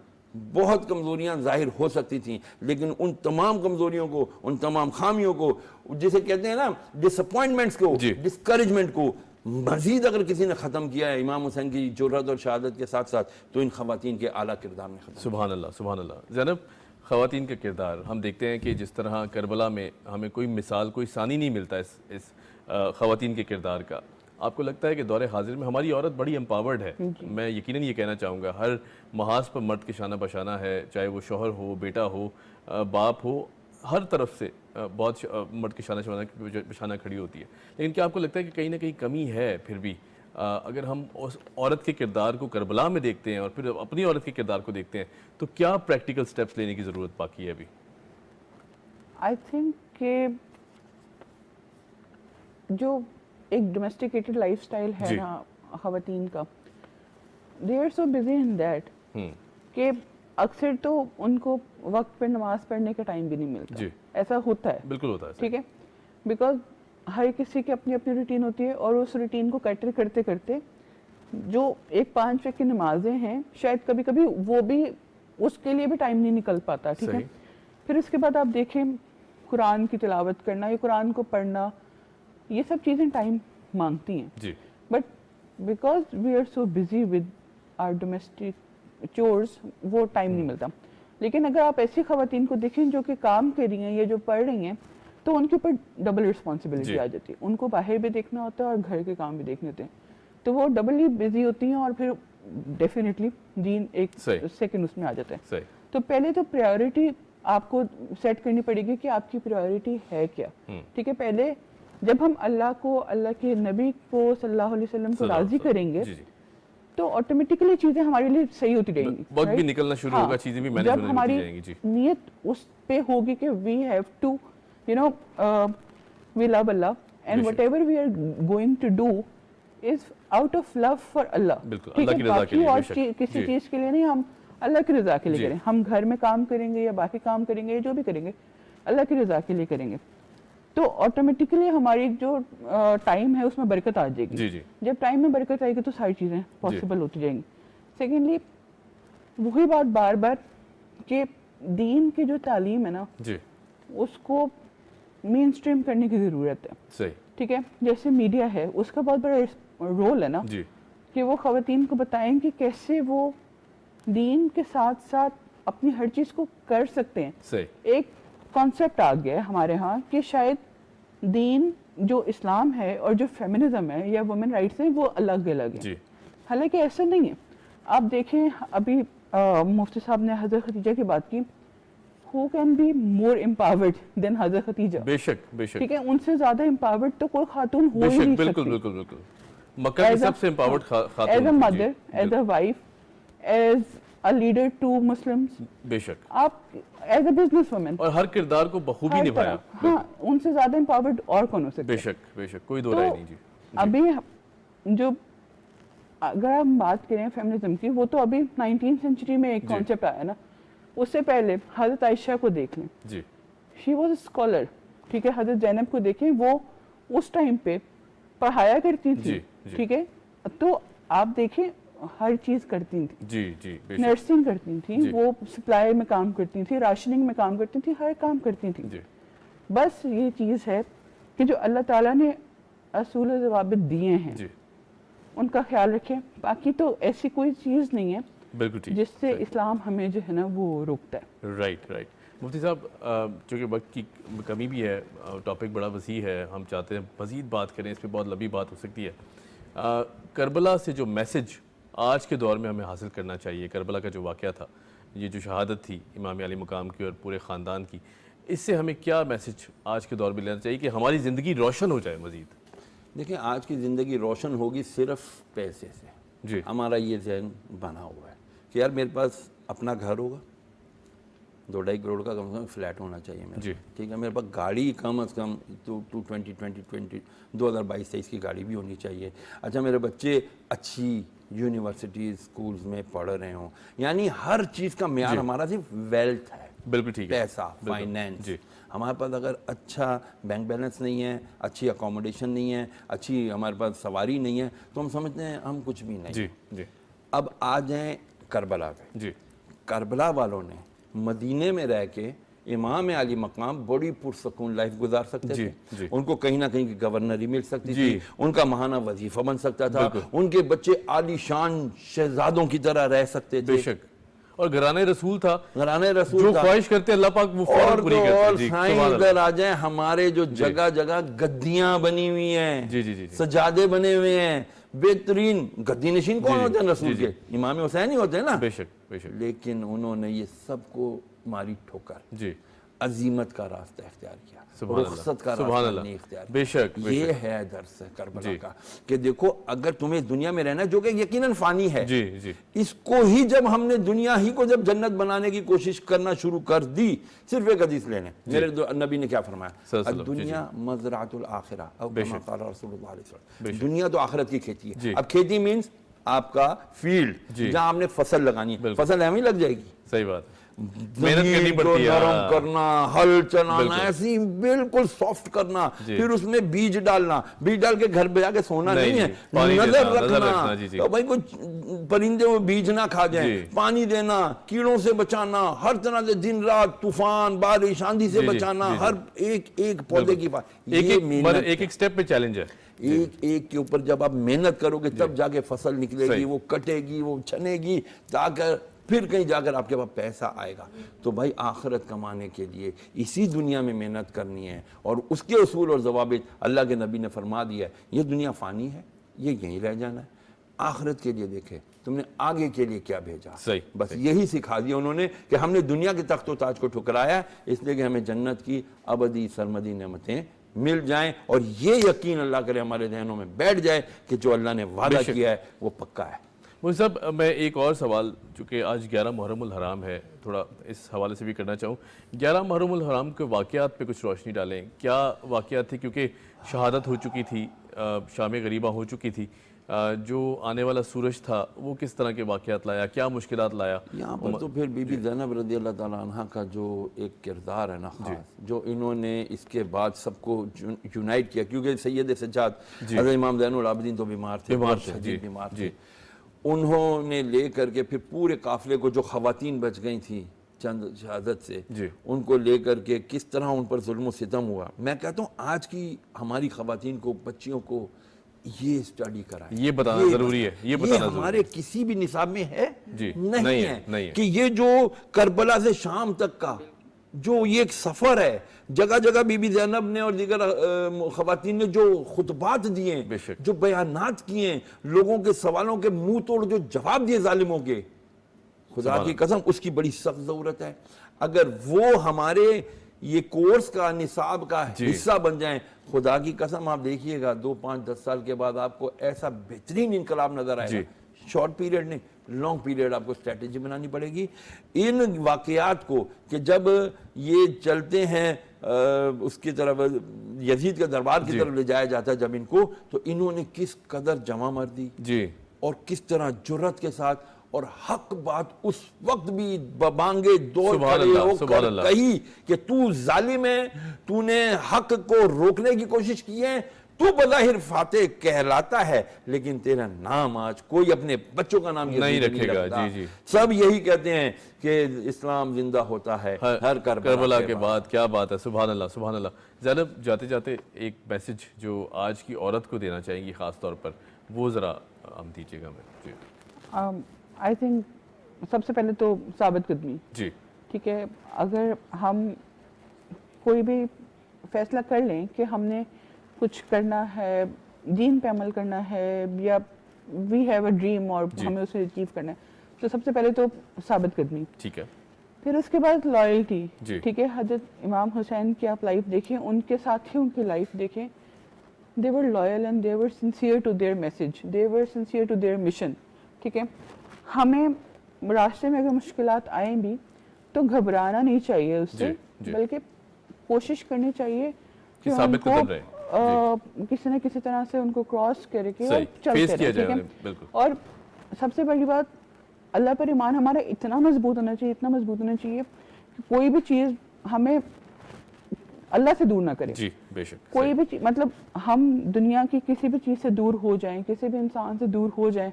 بہت کمزوریاں ظاہر ہو سکتی تھیں, لیکن ان تمام کمزوریوں کو, ان تمام خامیوں کو, جسے کہتے ہیں نا ڈس اپوائنٹمنٹس کو, ڈسکریجمنٹ کو مزید اگر کسی نے ختم کیا ہے امام حسین کی جرأت اور شہادت کے ساتھ ساتھ, تو ان خواتین کے اعلیٰ کردار نے ختم. سبحان اللہ, سبحان اللہ. زینب, خواتین کا کردار ہم دیکھتے ہیں کہ جس طرح کربلا میں ہمیں کوئی مثال, کوئی ثانی نہیں ملتا اس خواتین کے کردار کا. آپ کو لگتا ہے کہ دور حاضر میں ہماری عورت بڑی امپاورڈ ہے؟ میں یقیناً یہ کہنا چاہوں گا, ہر محاذ پر مرد کے شانہ بشانہ ہے, چاہے وہ شوہر ہو, بیٹا ہو, باپ ہو, ہر طرف سے بہت مرد کی شانہ بشانہ کھڑی ہوتی ہے. لیکن کیا آپ کو لگتا ہے کہ کہیں نہ کہیں کمی ہے پھر بھی, اگر ہم اس عورت کے کردار کو کربلا میں دیکھتے ہیں اور پھر اپنی عورت کے کردار کو دیکھتے ہیں, تو کیا پریکٹیکل سٹیپس لینے کی ضرورت باقی ہے ابھی؟ آئی تھنک کہ جو ایک ڈومیسٹیکیٹڈ لائف سٹائل ہے نا خواتین کا, they are so busy in that کہ اکثر تو ان کو وقت پہ نماز پڑھنے کا ٹائم بھی نہیں ملتا. ایسا ہوتا ہے, بالکل ہوتا ہے, ٹھیک ہے, بیکاز ہر کسی کی اپنی اپنی روٹین ہوتی ہے, اور اس روٹین کو کیٹر کرتے کرتے جو ایک 5 وقت کی نمازیں ہیں شاید کبھی کبھی وہ بھی اس کے لیے بھی ٹائم نہیں نکل پاتا. ٹھیک ہے, پھر اس کے بعد آپ دیکھیں قرآن کی تلاوت کرنا یا قرآن کو پڑھنا, یہ سب چیزیں ٹائم مانگتی ہیں. But because we are so busy with our domestic chores, وہ ٹائم نہیں ملتا. لیکن اگر آپ ایسی خواتین کو دیکھیں جو کہ کام کر رہی ہیں یا جو پڑھ رہی ہیں, تو ان کے اوپر ڈبل رسپانسبلٹی آ جاتی ہے. ان کو باہر بھی دیکھنا ہوتا ہے اور گھر کے کام بھی دیکھنے ہوتے ہیں, تو وہ ڈبلی بزی ہوتی ہیں, اور پھر ڈیفینیٹلی دین ایک سیکنڈ اس میں آ جاتا ہے. تو پہلے تو پریورٹی آپ کو سیٹ کرنی پڑے گی کہ آپ کی پریورٹی ہے کیا. ٹھیک ہے, پہلے جب ہم اللہ کو, اللہ کے نبی کو صلی اللہ علیہ وسلم کو راضی کریں گے, تو آٹومیٹکلی چیزیں ہمارے لیے صحیح ہوتی رہیں گی. وقت بھی نکلنا شروع ہوگا, چیزیں بھی مینیج ہوتی جائیں گی. جب ہماری نیت اس پہ ہوگی کہ we have to you know we love Allah, and whatever we are going to do is out of love for Allah. ٹھیک ہے, باقی اور کسی چیز کے لیے نہیں, ہم اللہ کی رضا کے لیے کریں. ہم گھر میں کام کریں گے یا باقی کام کریں گے, جو بھی کریں گے اللہ کی رضا کے لیے کریں گے, تو آٹومیٹکلی ہماری جو ٹائم ہے اس میں برکت آ جائے گی. جب ٹائم میں برکت آئے گی تو ساری چیزیں پاسبل ہوتی جائیں گی. سیکنڈلی وہی بات بار بار کہ دین کی جو تعلیم ہے نا, اس کو مین اسٹریم کرنے کی ضرورت ہے. ٹھیک ہے, جیسے میڈیا ہے اس کا بہت بڑا رول ہے نا, کہ وہ خواتین کو بتائیں کہ کیسے وہ دین کے ساتھ ساتھ اپنی ہر چیز کو کر سکتے ہیں. ایک کانسیپٹ آ گیا ہے ہمارے ہاں کہ شاید دین جو اسلام ہے اور جو فیمنزم ہے یا وومن رائٹس ہیں وہ الگ الگ ہیں. حالانکہ ایسا نہیں ہے. آپ دیکھیں ابھی مفتی صاحب نے حضرت خدیجہ کی بات کی, who can be more empowered than حضرت خدیجہ. بے شک, بے شک, ٹھیک ہے, ان سے زیادہ empowered تو کوئی خاتون ہو ہی نہیں سکتی. بالکل بالکل بالکل, مکہ کی سب سے empowered خاتون, as a mother, as a wife, as a leader to Muslims. بے شک, آپ ایز اے بزنس وومن, اور ہر کردار کو بخوبی نبھایا. ہاں, ان سے زیادہ امپاورڈ اور کون ہو سکتا ہے. بے شک, بے شک, کوئی دو رائے نہیں. جی, ابھی جو اگر ہم بات کریں فیمنزم کی, وہ تو ابھی 19th سینچری میں ایک کانسیپٹ آیا نا. اس سے پہلے حضرت عائشہ کو دیکھ لیں, جی, شی واز اے اسکالر. ٹھیک ہے, حضرت زینب کو دیکھیں, وہ اس ٹائم پہ پڑھایا کرتی تھی. ٹھیک ہے, تو آپ دیکھیں ہر چیز کرتی تھی. جی جی, نرسنگ کرتی تھی, وہ سپلائی میں کام کرتی تھی, راشننگ میں کام کرتی تھی, ہر کام کرتی تھی. بس یہ چیز ہے کہ جو اللہ تعالیٰ نے اصول و ضوابط دیے ہیں, ان کا خیال رکھیں. باقی تو ایسی کوئی چیز نہیں ہے بالکل ٹھیک جس سے اسلام ہمیں جو ہے نا وہ روکتا ہے. رائٹ. مفتی صاحب چونکہ وقت کی کمی بھی ہے, ٹاپک بڑا وسیع ہے, ہم چاہتے ہیں مزید بات کریں, اس پہ بہت لمبی بات ہو سکتی ہے. کربلا سے جو میسج آج کے دور میں ہمیں حاصل کرنا چاہیے, کربلا کا جو واقعہ تھا, یہ جو شہادت تھی امام علی مقام کی اور پورے خاندان کی, اس سے ہمیں کیا میسج آج کے دور میں لینا چاہیے کہ ہماری زندگی روشن ہو جائے مزید؟ دیکھیں آج کی زندگی روشن ہوگی صرف پیسے سے. جی ہمارا یہ ذہن بنا ہوا ہے کہ یار میرے پاس اپنا گھر ہوگا, 2-2.5 کروڑ کا کم سے کم فلیٹ ہونا چاہیے میرا, جی ٹھیک ہے, میرے پاس گاڑی کم از کم 2022-23 کی گاڑی بھی ہونی چاہیے. اچھا میرے بچے اچھی یونیورسٹیز اسکولز میں پڑھ رہے ہوں, یعنی ہر چیز کا معیار ہمارا صرف ویلتھ ہے, بالکل ٹھیک ہے, پیسہ, فائنینس. جی ہمارے پاس اگر اچھا بینک بیلنس نہیں ہے, اچھی اکوموڈیشن نہیں ہے, اچھی ہمارے پاس سواری نہیں ہے, تو ہم سمجھتے ہیں ہم کچھ بھی نہیں. جی اب آ جائیں کربلا پہ. جی کربلا والوں نے مدینے میں رہ کے امام علی مقام بڑی پرسکون لائف گزار سکتے تھے. ان کو کہیں نہ کہیں کی گورنری مل سکتی تھی, ان کا ماہانہ وظیفہ بن سکتا تھا, ان کے بچے عالی شان شہزادوں کی طرح رہ سکتے تھے. بے شک, اور گھرانہ رسول تھا, گھرانہ رسول جو تھا. خواہش کرتے اللہ پاک وہ فوراً پوری کرتے. اور سائیں ادھر آ جائیں, ہمارے جو جگہ جگہ گدیاں بنی ہوئی ہیں, جی سجادے بنے ہوئے ہیں, بہترین. گدی نشین کون ہوتے ہیں رسول کے؟ امام حسین ہی ہوتے ہیں نا. بے شک. لیکن انہوں نے یہ سب کو ماری ٹھوکر, جی عظیمت کا راستہ اختیار کیا, رخصت کا سبحان راستہ نہیں اختیار کیا. بے شک. یہ ہے درس کربلا کا کہ دیکھو اگر تمہیں دنیا میں رہنا ہے, جو کہ یقیناً فانی ہے, جی اس کو ہی جب ہم نے دنیا ہی کو جب جنت بنانے کی کوشش کرنا شروع کر دی, صرف ایک حدیث لینے, میرے نبی نے کیا فرمایا, الدنیا مزرعۃ الآخرہ او کما قال رسول اللہ علیہ وسلم. دنیا تو آخرت کی کھیتی ہے. اب کھیتی مینز آپ کا فیلڈ, جہاں آپ نے فصل لگانی ہے, فصل ہمیں لگ جائے گی. صحیح بات ہے, محنت کرنی پڑتی ہے, نرم کرنا, ہل چلانا, ایسی بالکل سافٹ کرنا, پھر اس میں بیج ڈالنا, بیج ڈال کے گھر پہ جا کے سونا نہیں ہے, نظر رکھنا تو بھائی کچھ پرندے وہ بیج نہ کھا جائیں, پانی دینا, کیڑوں سے بچانا, ہر طرح سے دن رات طوفان بارش آندھی سے بچانا, ہر ایک پودے کی بات. ایک سٹیپ پہ چیلنج ہے. ایک کے اوپر جب آپ محنت کرو گے تب جا کے فصل نکلے گی, وہ کٹے گی, وہ چھنے گی, تاکہ پھر کہیں جا کر آپ کے پاس پیسہ آئے گا. تو بھائی آخرت کمانے کے لیے اسی دنیا میں محنت کرنی ہے, اور اس کے اصول اور ضوابط اللہ کے نبی نے فرما دیا ہے. یہ دنیا فانی ہے, یہ یہیں رہ جانا ہے. آخرت کے لیے دیکھے تم نے آگے کے لیے کیا بھیجا, بس یہی سکھا دیا انہوں نے کہ ہم نے دنیا کے تخت و تاج کو ٹھکرایا اس لیے کہ ہمیں جنت کی ابدی سرمدی نعمتیں مل جائیں, اور یہ یقین اللہ کرے ہمارے ذہنوں میں بیٹھ جائے کہ جو اللہ نے وعدہ کیا ہے وہ پکا ہے. مجھے صاحب میں ایک اور سوال, چونکہ آج 11 محرم الحرام ہے, تھوڑا اس حوالے سے بھی کرنا چاہوں. 11 محرم الحرام کے واقعات پہ کچھ روشنی ڈالیں, کیا واقعات تھے, کیونکہ شہادت ہو چکی تھی, شام غریبہ ہو چکی تھی, جو آنے والا سورج تھا وہ کس طرح کے واقعات لایا, کیا مشکلات لایا. یہاں پر تو پھر بی بی زینب رضی اللہ تعالیٰ عنہ کا جو ایک کردار ہے نا خاص, جو انہوں نے اس کے بعد سب کو یونائٹ کیا, کیونکہ سید سجاد حضرت امام زین العابدین تو بیمار تھے, بیمار تھے, انہوں نے لے کر کے پھر پورے قافلے کو, جو خواتین بچ گئی تھیں چند شہادت سے, ان کو لے کر کے کس طرح ان پر ظلم و ستم ہوا. میں کہتا ہوں آج کی ہماری خواتین کو, بچیوں کو یہ اسٹڈی کرائیں, یہ بتانا ضروری ہے. یہ ہمارے کسی بھی نصاب میں ہے نہیں ہے کہ یہ جو کربلا سے شام تک کا جو یہ ایک سفر ہے, جگہ جگہ بی بی زینب نے اور دیگر خواتین نے جو خطبات دیے, جو بیانات کیے, لوگوں کے سوالوں کے منہ توڑ جو جواب دیے ظالموں کے, خدا کی قسم اس کی بڑی سخت ضرورت ہے. اگر وہ ہمارے یہ کورس کا نصاب کا حصہ بن جائیں, خدا کی قسم آپ دیکھیے گا 2, 5, 10 سال کے بعد آپ کو ایسا بہترین انقلاب نظر آئے گا. شارٹ پیریڈ نہیں, لانگ پیریڈ آپ کو اسٹریٹجی بنانی پڑے گی ان واقعات کو, کہ جب یہ چلتے ہیں اس کی طرف, یزید کے دربار کی طرف لے جایا جاتا ہے جب ان کو, تو انہوں نے کس قدر جمع مردی اور کس طرح جرت کے ساتھ اور حق بات اس وقت بھی بانگے دور کھڑے ہو کر کہی کہ تو ظالم ہے, تو نے حق کو روکنے کی کوشش کی ہے, تو بظاہر فاتح کہلاتا ہے لیکن تیرا نام آج کوئی اپنے بچوں کا نام نہیں رکھے گا. سب یہی کہتے ہیں کہ اسلام زندہ ہوتا ہے ہر کربلا کے بعد. کیا بات ہے, سبحان اللہ, سبحان اللہ. زینب, جاتے جاتے ایک میسج جو آج کی عورت کو دینا چاہیں گی خاص طور پر, وہ ذرا ہم دیجیے گا ہمیں. جی آئی تھنک سب سے پہلے تو ثابت قدمی. جی ٹھیک ہے, اگر ہم کوئی بھی فیصلہ کر لیں کہ ہم نے کچھ کرنا ہے, دین پہ عمل کرنا ہے, یا وی ہیو اے ڈریم اور ہمیں اسے اچیو کرنا ہے, تو سب سے پہلے تو ثابت قدمی. ٹھیک ہے. پھر اس کے بعد لائلٹی. جی. ٹھیک ہے, حضرت امام حسین کی آپ لائف دیکھیں, ان کے ساتھ ہی ان کی لائف دیکھیں, they were loyal and they were sincere to their message, they were sincere to their mission. ٹھیک ہے, ہمیں راستے میں اگر مشکلات آئیں بھی تو گھبرانا نہیں چاہیے اس سے, بلکہ کوشش کرنی چاہیے کہ ان کو کسی نہ کسی طرح سے ان کو کراس کر کے اور چلتے رہیں. ٹھیک ہے, اور سب سے بڑی بات, اللہ پر ایمان ہمارا اتنا مضبوط ہونا چاہیے, اتنا مضبوط ہونا چاہیے کہ کوئی بھی چیز ہمیں اللہ سے دور نہ کرے. جی بے شک. کوئی بھی چیز, مطلب ہم دنیا کی کسی بھی چیز سے دور ہو جائیں, کسی بھی انسان سے دور ہو جائیں,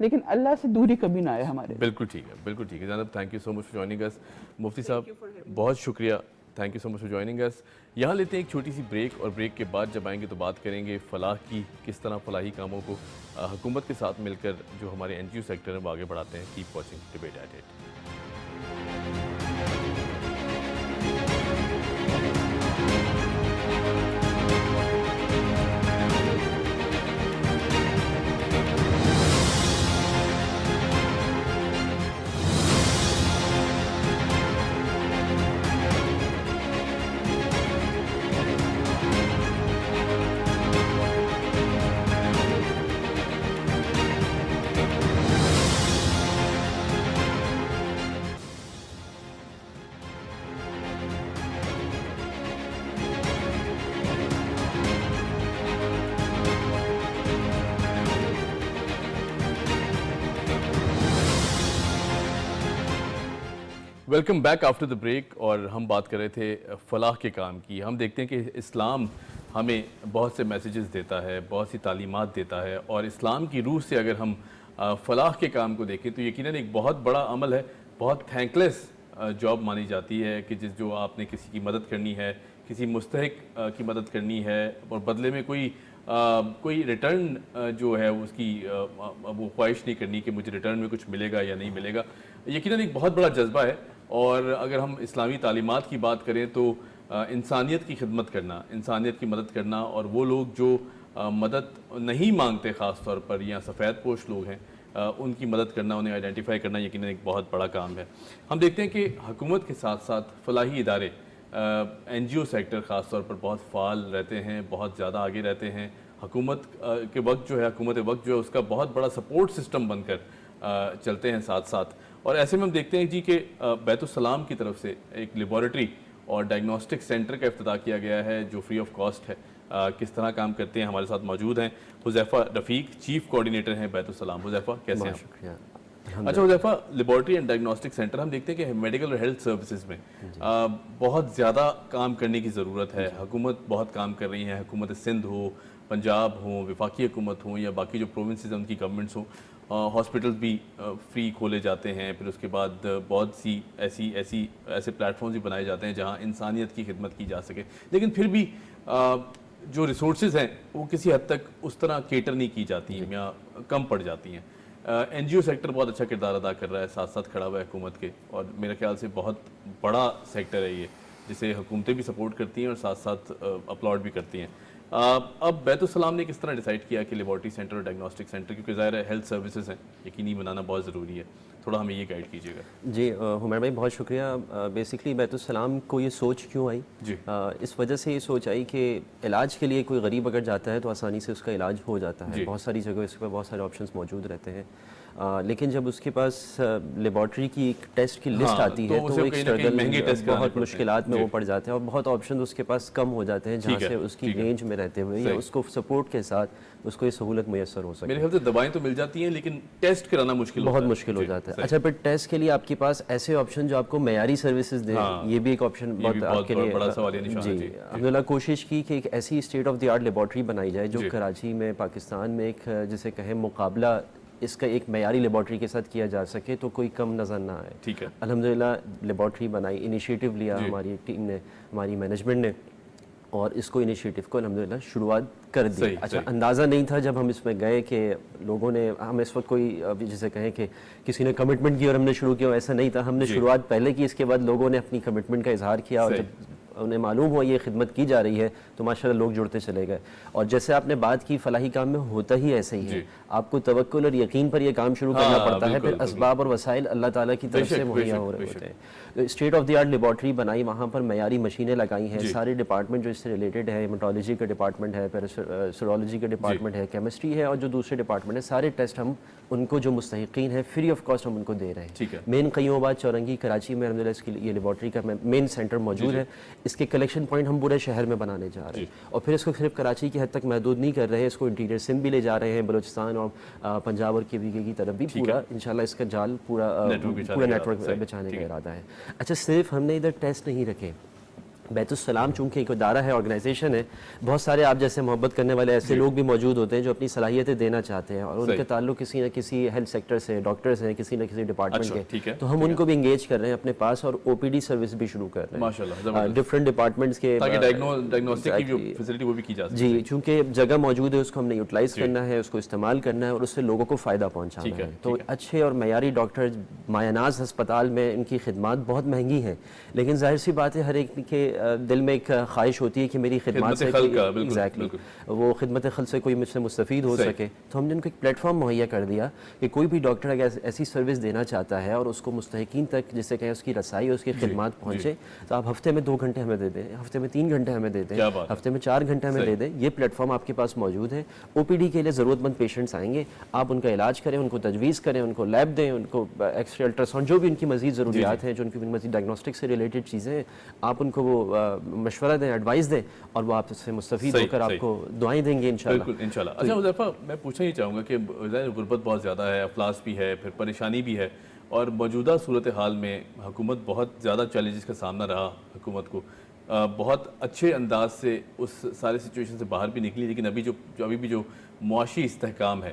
لیکن اللہ سے دوری کبھی نہ آئے ہمارے. بالکل ٹھیک ہے, بالکل ٹھیک ہے جناب. Thank you so much for joining us. مفتی صاحب بہت شکریہ, thank you so much for joining us. یہاں لیتے ہیں ایک چھوٹی سی بریک, اور بریک کے بعد جب آئیں گے تو بات کریں گے فلاح کی, کس طرح فلاحی کاموں کو حکومت کے ساتھ مل کر جو ہمارے این جی او سیکٹر ہیں وہ آگے بڑھاتے ہیں. Keep watching debate at 8. Welcome back after the break. اور ہم بات کر رہے تھے فلاح کے کام کی. ہم دیکھتے ہیں کہ اسلام ہمیں بہت سے میسیجز دیتا ہے, بہت سی تعلیمات دیتا ہے, اور اسلام کی روح سے اگر ہم فلاح کے کام کو دیکھیں تو یقیناً ایک بہت بڑا عمل ہے, بہت تھینکلیس جاب مانی جاتی ہے, کہ جو آپ نے کسی کی مدد کرنی ہے, کسی مستحق کی مدد کرنی ہے, اور بدلے میں کوئی ریٹرن جو ہے اس کی وہ خواہش نہیں کرنی کہ مجھے ریٹرن میں کچھ ملے گا یا نہیں ملے گا. یقیناً ایک بہت بڑا جذبہ ہے. اور اگر ہم اسلامی تعلیمات کی بات کریں تو انسانیت کی خدمت کرنا, انسانیت کی مدد کرنا, اور وہ لوگ جو مدد نہیں مانگتے خاص طور پر, یا سفید پوش لوگ ہیں, ان کی مدد کرنا, انہیں آئیڈینٹیفائی کرنا یقیناً ایک بہت بڑا کام ہے. ہم دیکھتے ہیں کہ حکومت کے ساتھ ساتھ فلاحی ادارے, این جی او سیکٹر خاص طور پر بہت فعال رہتے ہیں, بہت زیادہ آگے رہتے ہیں. حکومت کے وقت جو ہے اس کا بہت بڑا سپورٹ سسٹم بن کر چلتے ہیں ساتھ ساتھ. اور ایسے میں ہم دیکھتے ہیں جی کہ بیت السلام کی طرف سے ایک لیبارٹری اور ڈائگنوسٹک سینٹر کا افتتاح کیا گیا ہے جو فری آف کاسٹ ہے. کس طرح کام کرتے ہیں, ہمارے ساتھ موجود ہیں حذیفہ رفیق, چیف کوآرڈینیٹر ہیں بیت السلام. حذیفہ کیسے ہیں؟ شکریہ. اچھا Huzaifa, laboratory and diagnostic centre, ہم دیکھتے ہیں کہ میڈیکل اور ہیلتھ سروسز میں بہت زیادہ کام کرنے کی ضرورت ہے. حکومت بہت کام کر رہی ہے, حکومت سندھ ہو, پنجاب ہوں, وفاقی حکومت ہوں, یا باقی جو پروونسز ہیں ان کی گورنمنٹس ہوں, ہاسپٹل بھی فری کھولے جاتے ہیں. پھر اس کے بعد بہت سی ایسے پلیٹ فارمز بھی بنائے جاتے ہیں جہاں انسانیت کی خدمت کی جا سکے. لیکن پھر بھی جو ریسورسز ہیں وہ کسی حد تک اس طرح کیٹر نہیں کی جاتی ہیں یا کم پڑ جاتی ہیں. این جی او سیکٹر بہت اچھا کردار ادا کر رہا ہے, ساتھ ساتھ کھڑا ہوا ہے حکومت کے, اور میرے خیال سے بہت بڑا سیکٹر ہے یہ, جسے حکومتیں بھی سپورٹ کرتی ہیں اور ساتھ ساتھ اپلاڈ بھی کرتی ہیں. اب بیت السلام نے کس طرح ڈیسائیڈ کیا کہ لیبارٹری سینٹر اور ڈائگنوسٹک سینٹر, کیونکہ ظاہر ہے ہیلتھ سروسز ہیں, یقینی بنانا بہت ضروری ہے, تھوڑا ہمیں یہ گائیڈ کیجیے گا. جی حمیر بھائی بہت شکریہ. بیسکلی بیت السلام کو یہ سوچ کیوں آئی؟ جی اس وجہ سے یہ سوچ آئی کہ علاج کے لیے کوئی غریب اگر جاتا ہے تو آسانی سے اس کا علاج ہو جاتا ہے. بہت ساری جگہ اس پہ بہت سارے آپشنس موجود رہتے ہیں, لیکن جب اس کے پاس لیبارٹری کی ایک ٹیسٹ کی لسٹ آتی ہے تو وہ ایک اسٹرگل, بہت مشکلات میں وہ پڑ جاتے ہیں, اور بہت آپشن اس کے پاس کم ہو جاتے ہیں جہاں سے اس کی رینج میں رہتے ہوئے یا اس کو سپورٹ کے ساتھ اس کو یہ سہولت میسر ہو سکے. میرے خیال سے دوائیں تو مل جاتی ہیں لیکن ٹیسٹ کرانا بہت مشکل ہو جاتا ہے. اچھا, پھر ٹیسٹ کے لیے آپ کے پاس ایسے آپشن جو آپ کو معیاری سروسز دیں, یہ بھی ایک آپشن بہت آپ کے لیے. جی الحمدللہ کوشش کی کہ ایک ایسی state of the art laboratory بنائی جائے جو کراچی میں, پاکستان میں ایک جسے کہیں مقابلہ اس کا ایک معیاری لیبارٹری کے ساتھ کیا جا سکے تو کوئی کم نظر نہ آئے. ٹھیک ہے, الحمدللہ لیبارٹری بنائی, انیشیٹو لیا ہماری ٹیم نے, ہماری مینجمنٹ نے, اور اس کو انیشیٹو کو الحمدللہ شروعات کر دی. اچھا اندازہ نہیں تھا جب ہم اس میں گئے کہ لوگوں نے, ہم اس وقت کوئی جسے کہیں کہ کسی نے کمٹمنٹ کی اور ہم نے شروع کیا, ایسا نہیں تھا. ہم نے شروعات پہلے کی, اس کے بعد لوگوں نے اپنی کمٹمنٹ کا اظہار کیا, اور جب انہیں معلوم ہوا یہ خدمت کی جا رہی ہے تو ماشاءاللہ لوگ جڑتے چلے گئے. اور جیسے آپ نے بات کی, فلاحی کام میں ہوتا ہی ایسے ہی ہے, آپ کو توکل اور یقین پر یہ کام شروع کرنا پڑتا ہے, پھر اسباب اور وسائل اللہ تعالیٰ کی طرف سے مہیا ہو رہے ہوتے ہیں. State of the art laboratory بنائی, وہاں پر معیاری مشینیں لگائی ہیں, سارے ڈپارٹمنٹ جو اس سے ریلیٹڈ ہے, ہیماٹولوجی کا ڈپارٹمنٹ ہے, پھر سیرولوجی کا ڈپارٹمنٹ ہے, کیمسٹری ہے, اور جو دوسرے ڈپارٹمنٹ ہے, سارے ٹیسٹ ہم ان کو جو مستحقین ہیں فری آف کاسٹ ہم ان کو دے رہے ہیں. مین قیوم آباد چورنگی کراچی میں الحمدللہ اس کی یہ لیبارٹری کا مین سینٹر موجود ہے. اس کے کلیکشن پوائنٹ ہم پورے شہر میں بنانے جا رہے ہیں, اور پھر اس کو صرف کراچی کی حد تک محدود نہیں کر رہے, اس کو انٹیریئر سندھ بھی لے جا رہے ہیں, بلوچستان اور پنجاب اور KVK کی طرف بھی پورا انشاءاللہ اس کا جال پورا نیٹورک بچانے کا ارادہ ہے. اچھا صرف ہم نے ادھر ٹیسٹ نہیں رکھے, بیت السلام چونکہ ایک ادارہ ہے, آرگنائزیشن ہے, بہت سارے آپ جیسے محبت کرنے والے ایسے لوگ بھی موجود ہوتے ہیں جو اپنی صلاحیتیں دینا چاہتے ہیں, اور ان کے تعلق کسی نہ کسی ہیلتھ سیکٹر سے, ڈاکٹرز ہیں کسی نہ کسی ڈپارٹمنٹ کے, تو ہم ان کو بھی انگیج کر رہے ہیں اپنے پاس, اور OPD سروس بھی شروع کر رہے ہیں ڈفرینٹ ڈپارٹمنٹ کے, تاکہ ڈائگنوسٹک کی جو فیسلٹی وہ بھی کی جا سکے. جی, چونکہ جگہ موجود ہے, اس کو ہم نے یوٹیلائز کرنا ہے, اس کو استعمال کرنا ہے, اور اس سے لوگوں کو فائدہ پہنچانا ہے. تو اچھے اور معیاری ڈاکٹر مایاناز ہسپتال میں, ان کی خدمات بہت مہنگی ہیں, لیکن ظاہر سی بات ہے ہر ایک کے دل میں ایک خواہش ہوتی ہے کہ میری خدمات سے ایگزیکٹلی وہ خدمت خلق سے کوئی مجھ سے مستفید ہو سکے. تو ہم نے ان کو ایک پلیٹ فارم مہیا کر دیا کہ کوئی بھی ڈاکٹر اگر ایسی سروس دینا چاہتا ہے اور اس کو مستحقین تک جسے کہیں اس کی رسائی, اس کی خدمات پہنچے, تو آپ ہفتے میں 2 گھنٹے ہمیں دے دیں, ہفتے میں 3 گھنٹے ہمیں دے دیں, ہفتے میں 4 گھنٹے ہمیں دے دیں. یہ پلیٹ فارم آپ کے پاس موجود ہے. OPD کے لیے ضرورت مند پیشنٹس آئیں گے, آپ ان کا علاج کریں, ان کو تجویز کریں, ان کو لیب دیں, ان کو ایکس رے, الٹراساؤنڈ, جو بھی ان کی مزید ضروریات ہیں, جو ان کی مزید ڈائگنوسٹک سے ریلیٹڈ چیزیں ہیں, آپ ان کو وہ مشورہ دیں, ایڈوائز دیں, اور وہ آپ سے مستفید ہو کر آپ کو دعائیں دیں گے انشاءاللہ. بالکل انشاءاللہ. اچھا حذیفہ, میں پوچھنا ہی چاہوں گا کہ غربت بہت زیادہ ہے, افلاس بھی ہے, پھر پریشانی بھی ہے, اور موجودہ صورتحال میں حکومت بہت زیادہ چیلنجز کا سامنا رہا حکومت کو, بہت اچھے انداز سے اس سارے سچویشن سے باہر بھی نکلی, لیکن ابھی بھی جو معاشی استحکام ہے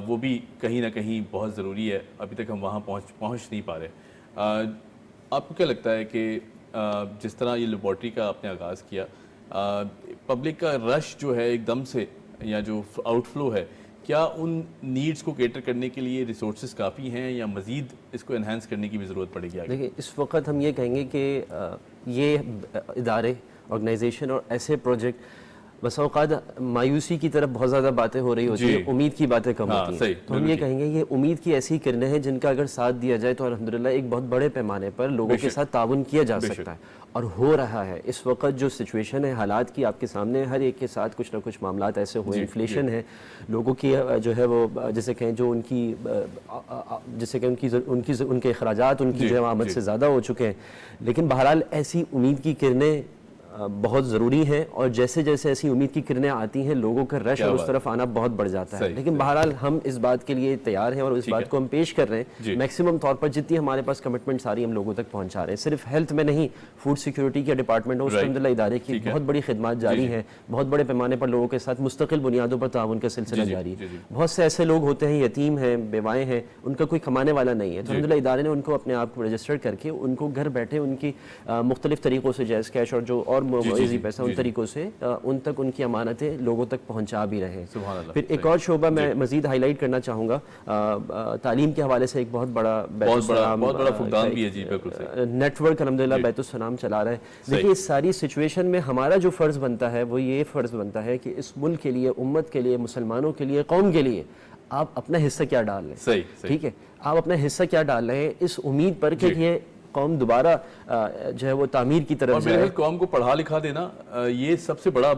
وہ بھی کہیں نہ کہیں بہت ضروری ہے. ابھی تک ہم وہاں پہنچ نہیں پا رہے. آپ کو کیا لگتا ہے کہ جس طرح یہ لیبارٹری کا آپ نے آغاز کیا, پبلک کا رش جو ہے ایک دم سے, یا جو آؤٹ فلو ہے, کیا ان نیڈز کو کیٹر کرنے کے لیے ریسورسز کافی ہیں, یا مزید اس کو انہینس کرنے کی بھی ضرورت پڑے گی آگے؟ دیکھیں, اس وقت ہم یہ کہیں گے کہ یہ ادارے, آرگنائزیشن اور ایسے پروجیکٹ بس اوقات مایوسی کی طرف بہت زیادہ باتیں ہو رہی ہوتی ہیں, امید کی باتیں کم ہوتی ہیں. تو ہم یہ کہیں گے یہ امید کی ایسی کرنیں ہیں جن کا اگر ساتھ دیا جائے تو الحمدللہ ایک بہت بڑے پیمانے پر لوگوں کے ساتھ تعاون کیا جا سکتا ہے, اور ہو رہا ہے. اس وقت جو سچویشن ہے حالات کی آپ کے سامنے, ہر ایک کے ساتھ کچھ نہ کچھ معاملات ایسے ہوئے, انفلیشن ہے, لوگوں کی جو ہے وہ جیسے کہیں جو ان کی جیسے کہ ان کے اخراجات ان کی جو آمد سے زیادہ ہو چکے ہیں, لیکن بہرحال ایسی امید کی کرنیں بہت ضروری ہیں, اور جیسے جیسے ایسی امید کی کرنیں آتی ہیں لوگوں کا رش اور اس طرف آنا بہت بڑھ جاتا ہے. لیکن بہرحال ہم اس بات کے لیے تیار ہیں, اور اس بات کو ہم پیش کر رہے ہیں میکسیمم طور پر, جتنی ہمارے پاس کمٹمنٹ ساری ہم لوگوں تک پہنچا رہے ہیں. صرف ہیلتھ میں نہیں, فوڈ سیکیورٹی کے ڈپارٹمنٹ ہو, اس الحمدللہ ادارے کی بہت بڑی خدمات جاری ہیں, بہت بڑے پیمانے پر لوگوں کے ساتھ مستقل بنیادوں پر تعاون کا سلسلہ جاری ہے. بہت سے ایسے لوگ ہوتے ہیں, یتیم ہیں, بیوائیں ہیں, ان کا کوئی کمانے والا نہیں ہے, تو الحمدللہ ادارے نے ان کو اپنے آپ کو رجسٹر کر کے ان کو گھر بیٹھے ان کی مختلف طریقوں سے, جائز کیش اور جو اور ایزی پیسہ, ان طریقوں سے ان تک ان کی امانتیں لوگوں تک پہنچا بھی رہے ہیں. پھر ایک اور شعبہ میں مزید ہائی لائٹ کرنا چاہوں گا, تعلیم کے حوالے سے ایک بہت بڑا فقدان بھی ہے. جی بالکل, نیٹ ورک الحمدللہ بیت السلام چلا رہا ہے. دیکھیے, اس ساری سچویشن میں ہمارا جو فرض بنتا ہے وہ یہ فرض بنتا ہے کہ اس ملک کے لیے, امت کے لیے, مسلمانوں کے لیے, قوم کے لیے آپ اپنا حصہ کیا ڈال رہے ہیں. صحیح, ٹھیک ہے, آپ اپنا حصہ کیا ڈال رہے ہیں اس امید پر کہ یہ قوم دوبارہ جو ہے وہ تعمیر کی طرف جائے. اور قوم کو پڑھا لکھا دینا یہ سب سے بڑا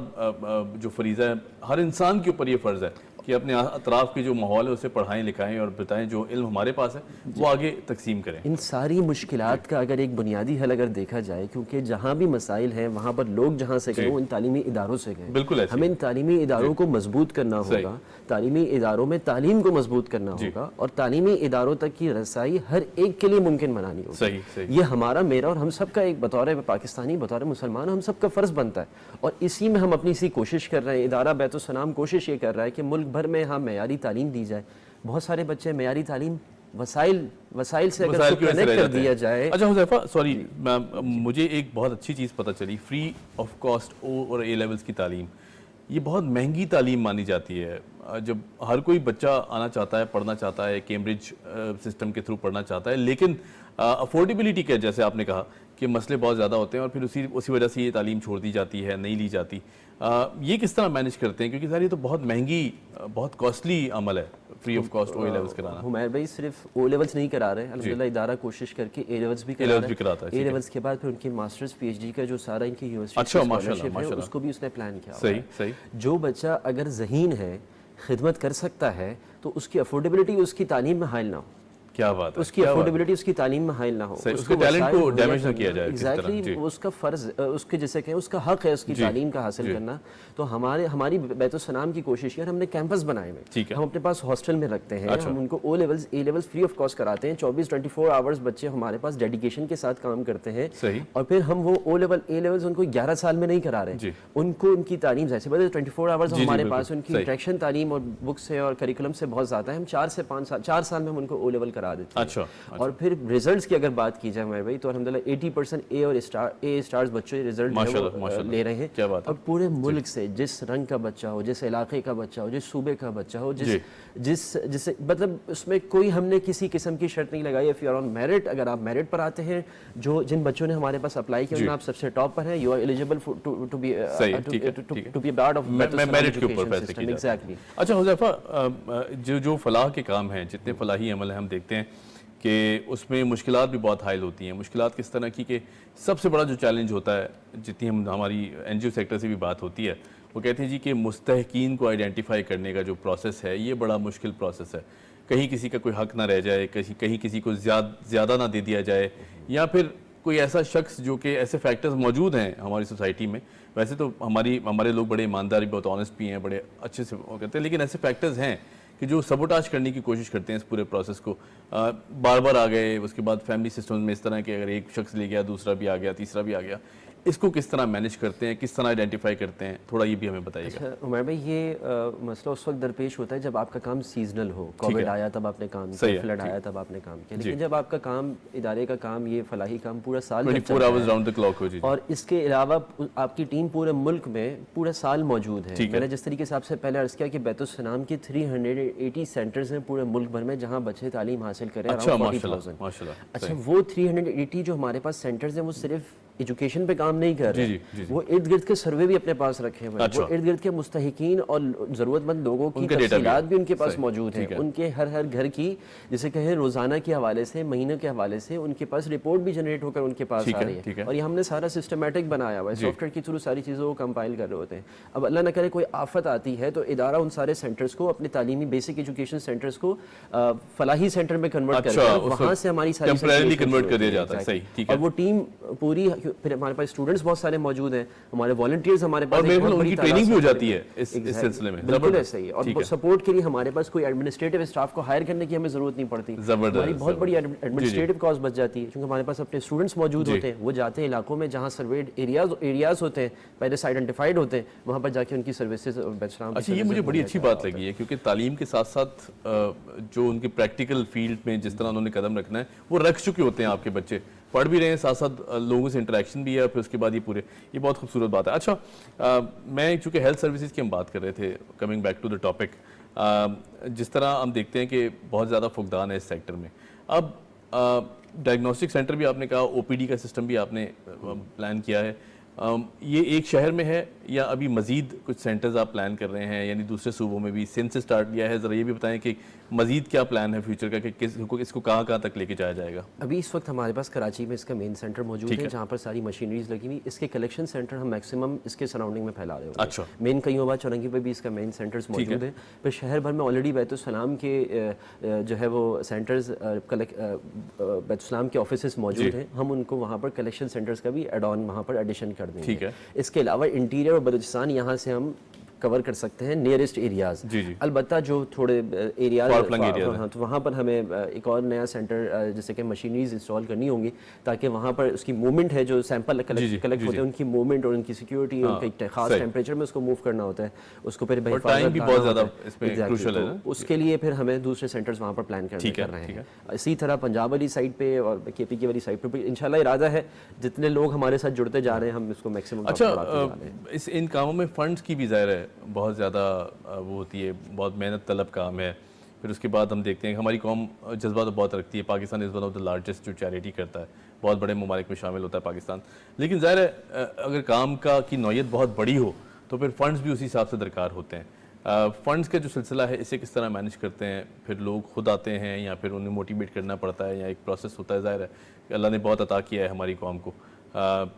جو فریضہ ہے, ہر انسان کے اوپر یہ فرض ہے کہ اپنے اطراف کے جو ماحول ہے اسے پڑھائیں لکھائیں اور بتائیں, جو علم ہمارے پاس ہے وہ آگے تقسیم کریں. ان ساری مشکلات کا اگر ایک بنیادی حل اگر دیکھا جائے, کیونکہ جہاں بھی مسائل ہیں وہاں پر لوگ جہاں سے گئے وہ ان تعلیمی اداروں سے گئے. بالکل, ہمیں ان تعلیمی اداروں کو مضبوط کرنا ہوگا, تعلیمی اداروں میں تعلیم کو مضبوط کرنا ہوگا, اور تعلیمی اداروں تک کی رسائی ہر ایک کے لیے ممکن بنانی ہوگی. یہ ہمارا, میرا اور ہم سب کا ایک بطور پاکستانی, بطور مسلمان ہم سب کا فرض بنتا ہے, اور اسی میں ہم اپنی سی کوشش کر رہے ہیں. ادارہ بیت السلام کوشش یہ کر رہا ہے کہ ملک بھر میں ہاں معیاری تعلیم دی جائے. بہت سارے بچے معیاری تعلیم وسائل سے اگر اس کو کنیکٹ کر دیا جائے. اچھا حذیفہ سوری مجھے ایک بہت اچھی چیز پتہ چلی, فری آف کاسٹ او اور اے لیولز کی تعلیم, یہ بہت مہنگی تعلیم مانی جاتی ہے. جب ہر کوئی بچہ آنا چاہتا ہے, پڑھنا چاہتا ہے, کیمبرج سسٹم کے تھرو پڑھنا چاہتا ہے, لیکن افورڈیبلٹی کے جیسے آپ نے کہا کہ مسئلے بہت زیادہ ہوتے ہیں اور پھر اسی وجہ سے یہ تعلیم چھوڑ دی جاتی ہے, نہیں لی جاتی. یہ کس طرح مینیج کرتے ہیں, کیونکہ ظاہر یہ تو بہت مہنگی, بہت کاسٹلی عمل ہے free of cost O A levels کرانا. حمیر بھائی صرف او لیولز نہیں کرا رہے, الحمدللہ ادارہ کوشش کر کے اے لیولز بھی کرا رہا ہے. اے لیولز کے بعد پھر ان کی ماسٹرز پی ایچ ڈی کا جو سارا ان کی یونیورسٹی اسکالرشپ ہے اس کو بھی اس نے پلان کیا. صحیح. جو بچہ اگر ذہین ہے, خدمت کر سکتا ہے, تو اس کی افورڈیبلٹی اس کی تعلیم میں حائل نہ ہو. کیا بات ہے, اس کی افورڈیبلٹی اس کی تعلیم میں حائل نہ ہو, اس کے ٹیلنٹ کو ڈیمیج نہ کیا جائے. ایگزیکٹلی اس کا فرض, اس کے جیسے کہیں اس کا حق ہے اس کی تعلیم کا حاصل کرنا. تو ہماری بیت السلام کی کوشش ہے, ہم نے کیمپس بنائے ہوئے, ہم اپنے پاس ہاسٹل میں رکھتے ہیں, ہم ان کو O levels A levels free of cost کراتے ہیں. 24 آورز بچے ہمارے پاس ڈیڈیکیشن کے ساتھ کام کرتے ہیں, اور پھر ہم وہ او لیول اے لیولز ان کو 11 سال میں نہیں کرا رہے, ان کو ان کی تعلیم جیسے 24 آورز ہمارے پاس ان کی انٹریکشن تعلیم اور بک سے اور کریکولم سے بہت زیادہ ہے. ہم 4 سے 5 سال 4 سال میں ہم ان کو او لیول کرا دیتے ہیں. اور پھر ریزلٹس کی اگر بات کی جائے ہمارے بھائی, تو الحمدللہ 80% اے اور اے اسٹارز بچے ریزلٹ لے رہے ہیں. اور پورے ملک سے جس رنگ کا بچہ ہو, جس علاقے کا بچہ ہو, جس صوبے کا بچہ ہو, جس مطلب اس میں کوئی ہم نے کسی قسم کی شرط نہیں لگائی. If you are on merit, اگر آپ میرٹ پر آتے ہیں, جن بچوں نے ہمارے پاس اپلائی کیا ان میں آپ سب سے ٹاپ پر ہیں, you are eligible to be part of merit کے اوپر فیصلے کی جاتے ہیں. اچھا حذیفہ, جو فلاح کے کام ہیں, جتنے فلاحی عمل ہیں, ہم دیکھتے ہیں کہ اس میں مشکلات بھی بہت حائل ہوتی ہیں. مشکلات کس طرح کی, کہ سب سے بڑا جو چیلنج ہوتا ہے, جتنی ہماری این جی او سیکٹر سے بھی بات ہوتی ہے, وہ کہتے ہیں جی کہ مستحقین کو آئیڈینٹیفائی کرنے کا جو پروسیس ہے, یہ بڑا مشکل پروسیس ہے. کہیں کسی کا کوئی حق نہ رہ جائے, کہیں کسی کو زیادہ نہ دے دیا جائے, یا پھر کوئی ایسا شخص جو کہ ایسے فیکٹرز موجود ہیں ہماری سوسائٹی میں. ویسے تو ہمارے لوگ بڑے ایماندار, بہت آنیسٹ بھی ہیں, بڑے اچھے سے کرتے ہیں, لیکن ایسے فیکٹرز ہیں کہ جو سبوٹاج کرنے کی کوشش کرتے ہیں اس پورے پروسیس کو. بار بار آ گئے, اس کے بعد فیملی سسٹم میں اس طرح کہ اگر ایک شخص لے گیا, دوسرا بھی آ گیا, تیسرا بھی آ گیا, اس کو کس طرح مینیج کرتے ہیں, کس طرح آئیڈینٹیفائی کرتے ہیں, تھوڑا یہ بھی ہمیں بتائیے گا. عمر بھائی, یہ مسئلہ اس وقت درپیش ہوتا ہے جب آپ کا کام سیزنل ہو. کووڈ آیا تب آپ نے کام کیا, فلڈ آیا تب آپ نے کام کیا, لیکن جب آپ کا کام, ادارے کا کام, یہ فلاحی کام پورا سال 24 hours round the clock ہو, اور اس کے علاوہ آپ کی ٹیم پورے ملک میں پورا سال موجود ہے. میں نے جس طریقے سے آپ سے پہلے عرض کیا کہ بیت السلام کی 380 سینٹرز ہیں پورے ملک بھر میں جہاں بچے تعلیم حاصل کریں. اچھا ماشاءاللہ. اچھا, وہ 380 جو ہمارے پاس سینٹرز ہیں, وہ صرف ایجوکیشن پہ کام نہیں کر رہے, وہ ارد گرد کے سروے بھی اپنے پاس رکھے ہوئے ہیں, وہ ارد گرد کے مستحقین اور ضرورت مند لوگوں کی تفصیلات بھی ان کے پاس موجود ہیں. ان کے ہر گھر کی, جسے کہیں روزانہ کے حوالے سے, مہینے کے حوالے سے ان کے پاس رپورٹ بھی جنریٹ ہو کر ان کے پاس آ رہی ہے, اور یہ ہم نے سارا سسٹمیٹک بنایا ہوا ہے. سافٹ ویئر کے تھرو ساری چیزوں کو کمپائل کر رہے ہوتے ہیں. اب اللہ نہ کرے کوئی آفت آتی ہے تو ادارہ ان سارے سینٹرز کو, اپنے تعلیمی بیسک ایجوکیشن سینٹرز کو فلاحی سینٹر میں کنورٹ کرتے ہیں, وہاں سے ہماری ساری ٹیمپریریلی کنورٹ کر دیا جاتا ہے. صحیح. اور وہ ٹیم پوری, پھر ہمارے پاس اسٹوڈنٹس بہت سارے موجود ہیں, ہمارے والنٹیئرز ہمارے پاس, اور ان کی ٹریننگ بھی ہو جاتی ہے اس سلسلے میں. بالکل ایسا ہی. اور سپورٹ کے لیے ہمارے پاس کوئی ایڈمنسٹریٹو اسٹاف کو ہائر کرنے کی ہمیں ضرورت نہیں پڑتی. ہماری بہت بڑی ایڈمنسٹریٹو کاسٹ بچ جاتی ہے, کیونکہ ہمارے پاس اپنے اسٹوڈنٹس موجود ہوتے ہیں. وہ جاتے ہیں علاقوں میں جہاں سرویڈ ایریاز ہوتے ہیں, پہلے سے آئیڈینٹیفائڈ ہوتے ہیں, وہاں پر جا کے ان کی سروسز. اچھا, یہ مجھے بڑی اچھی بات لگی ہے, کیونکہ تعلیم کے ساتھ ساتھ جو ان کے پریکٹیکل فیلڈ میں جس طرح انہوں نے قدم رکھنا ہے, وہ رکھ چکے ہوتے ہیں. آپ کے بچے پڑھ بھی رہے ہیں, ساتھ ساتھ لوگوں سے انٹریکشن بھی ہے, پھر اس کے بعد یہ بہت خوبصورت بات ہے. اچھا, میں چونکہ ہیلتھ سروسز کی ہم بات کر رہے تھے, coming back to the topic, جس طرح ہم دیکھتے ہیں کہ بہت زیادہ فقدان ہے اس سیکٹر میں. اب ڈائگنوسٹک سینٹر بھی آپ نے کہا, او پی ڈی کا سسٹم بھی آپ نے پلان کیا ہے, یہ ایک شہر میں ہے یا ابھی مزید کچھ سینٹرز آپ پلان کر رہے ہیں, یعنی دوسرے صوبوں میں بھی سندھ سے سٹارٹ کیا ہے؟ ذرا یہ بھی بتائیں کہ مزید کیا پلان ہے فیوچر کا, کہ اس کو کہاں تک لے کے جایا جائے گا؟ ابھی اس وقت ہمارے پاس کراچی میں اس کا مین سینٹر موجود ہے, جہاں پر ساری مشینریز لگی ہوئی. اس کے کلیکشن سینٹر ہم میکسیمم اس کے سراؤنڈنگ میں پھیلا رہے ہوتے ہیں. اچھا, مین کئیوں آباد چورنگی پہ بھی اس کا مین سینٹرز موجود ہیں. پھر شہر بھر میں آلریڈی بیت السلام کے جو ہے وہ سینٹرز, بیت السلام کے آفیسز موجود ہیں. ہم ان کو وہاں پر کلیکشن سینٹرز کا بھی ایڈ آن وہاں پر ایڈیشن کر دیں گے. اس کے علاوہ انٹیریئر اور بلوچستان, یہاں سے ہم کور کر سکتے ہیں نیئرسٹ ایریاز. البتہ جو تھوڑے ایریاز ہاں تو وہاں پر ہمیں ایک اور نیا سینٹر جیسے کہ مشینریز انسٹال کرنی ہوں گی تاکہ وہاں پر اس کی موومنٹ ہے جو سیمپل کلیکٹ ہوتے ہیں ان کی موومنٹ اور ان کی سیکیورٹی ان کے خاص ٹیمپریچر میں اس کو موو کرنا ہوتا ہے, اس کو پھر اس کے لیے پھر ہمیں دوسرے سینٹرز وہاں پر پلان کر رہے ہیں. اسی طرح پنجاب والی سائڈ پہ اور کے پی کی والی سائڈ پہ انشاءاللہ ارادہ ہے جتنے لوگ ہمارے ساتھ جڑتے جا رہے ہیں ہم اس کو میکسیمم. اچھا, ان کاموں میں فنڈز کی بھی ظاہر ہے بہت زیادہ وہ ہوتی ہے, بہت محنت طلب کام ہے. پھر اس کے بعد ہم دیکھتے ہیں ہماری قوم جذبہ تو بہت رکھتی ہے. Pakistan is one of the largest جو چیریٹی کرتا ہے, بہت بڑے ممالک میں شامل ہوتا ہے پاکستان. لیکن ظاہر ہے اگر کام کی نوعیت بہت بڑی ہو تو پھر فنڈز بھی اسی حساب سے درکار ہوتے ہیں. فنڈز کا جو سلسلہ ہے اسے کس طرح مینیج کرتے ہیں؟ پھر لوگ خود آتے ہیں یا پھر انہیں موٹیویٹ کرنا پڑتا ہے یا ایک پروسیس ہوتا ہے؟ ظاہر ہے کہ اللہ نے بہت عطا کیا ہے ہماری قوم کو,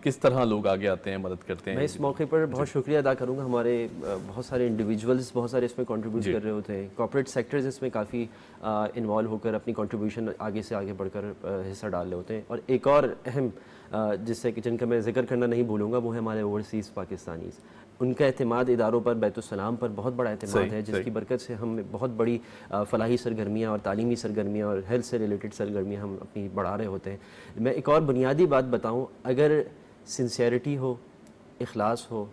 کس طرح لوگ آگے آتے ہیں, مدد کرتے ہیں؟ میں اس موقع پر بہت شکریہ ادا کروں گا. ہمارے بہت سارے انڈیویجولز بہت سارے اس میں کنٹریبیوٹ کر رہے ہوتے ہیں. کارپوریٹ سیکٹرز اس میں کافی انوالو ہو کر اپنی کنٹریبیوشن آگے سے آگے بڑھ کر حصہ ڈال رہے ہوتے ہیں. اور ایک اور اہم جن کا میں ذکر کرنا نہیں بھولوں گا وہ ہے ہمارے اوورسیز پاکستانیز. ان کا اعتماد اداروں پر, بیت السلام پر بہت بڑا اعتماد ہے, جس کی برکت سے ہم بہت بڑی فلاحی سرگرمیاں اور تعلیمی سرگرمیاں اور ہیلتھ سے ریلیٹڈ سرگرمیاں ہم اپنی بڑھا رہے ہوتے ہیں. میں ایک اور بنیادی بات بتاؤں, اگر سنسیئرٹی ہو, اخلاص ہو,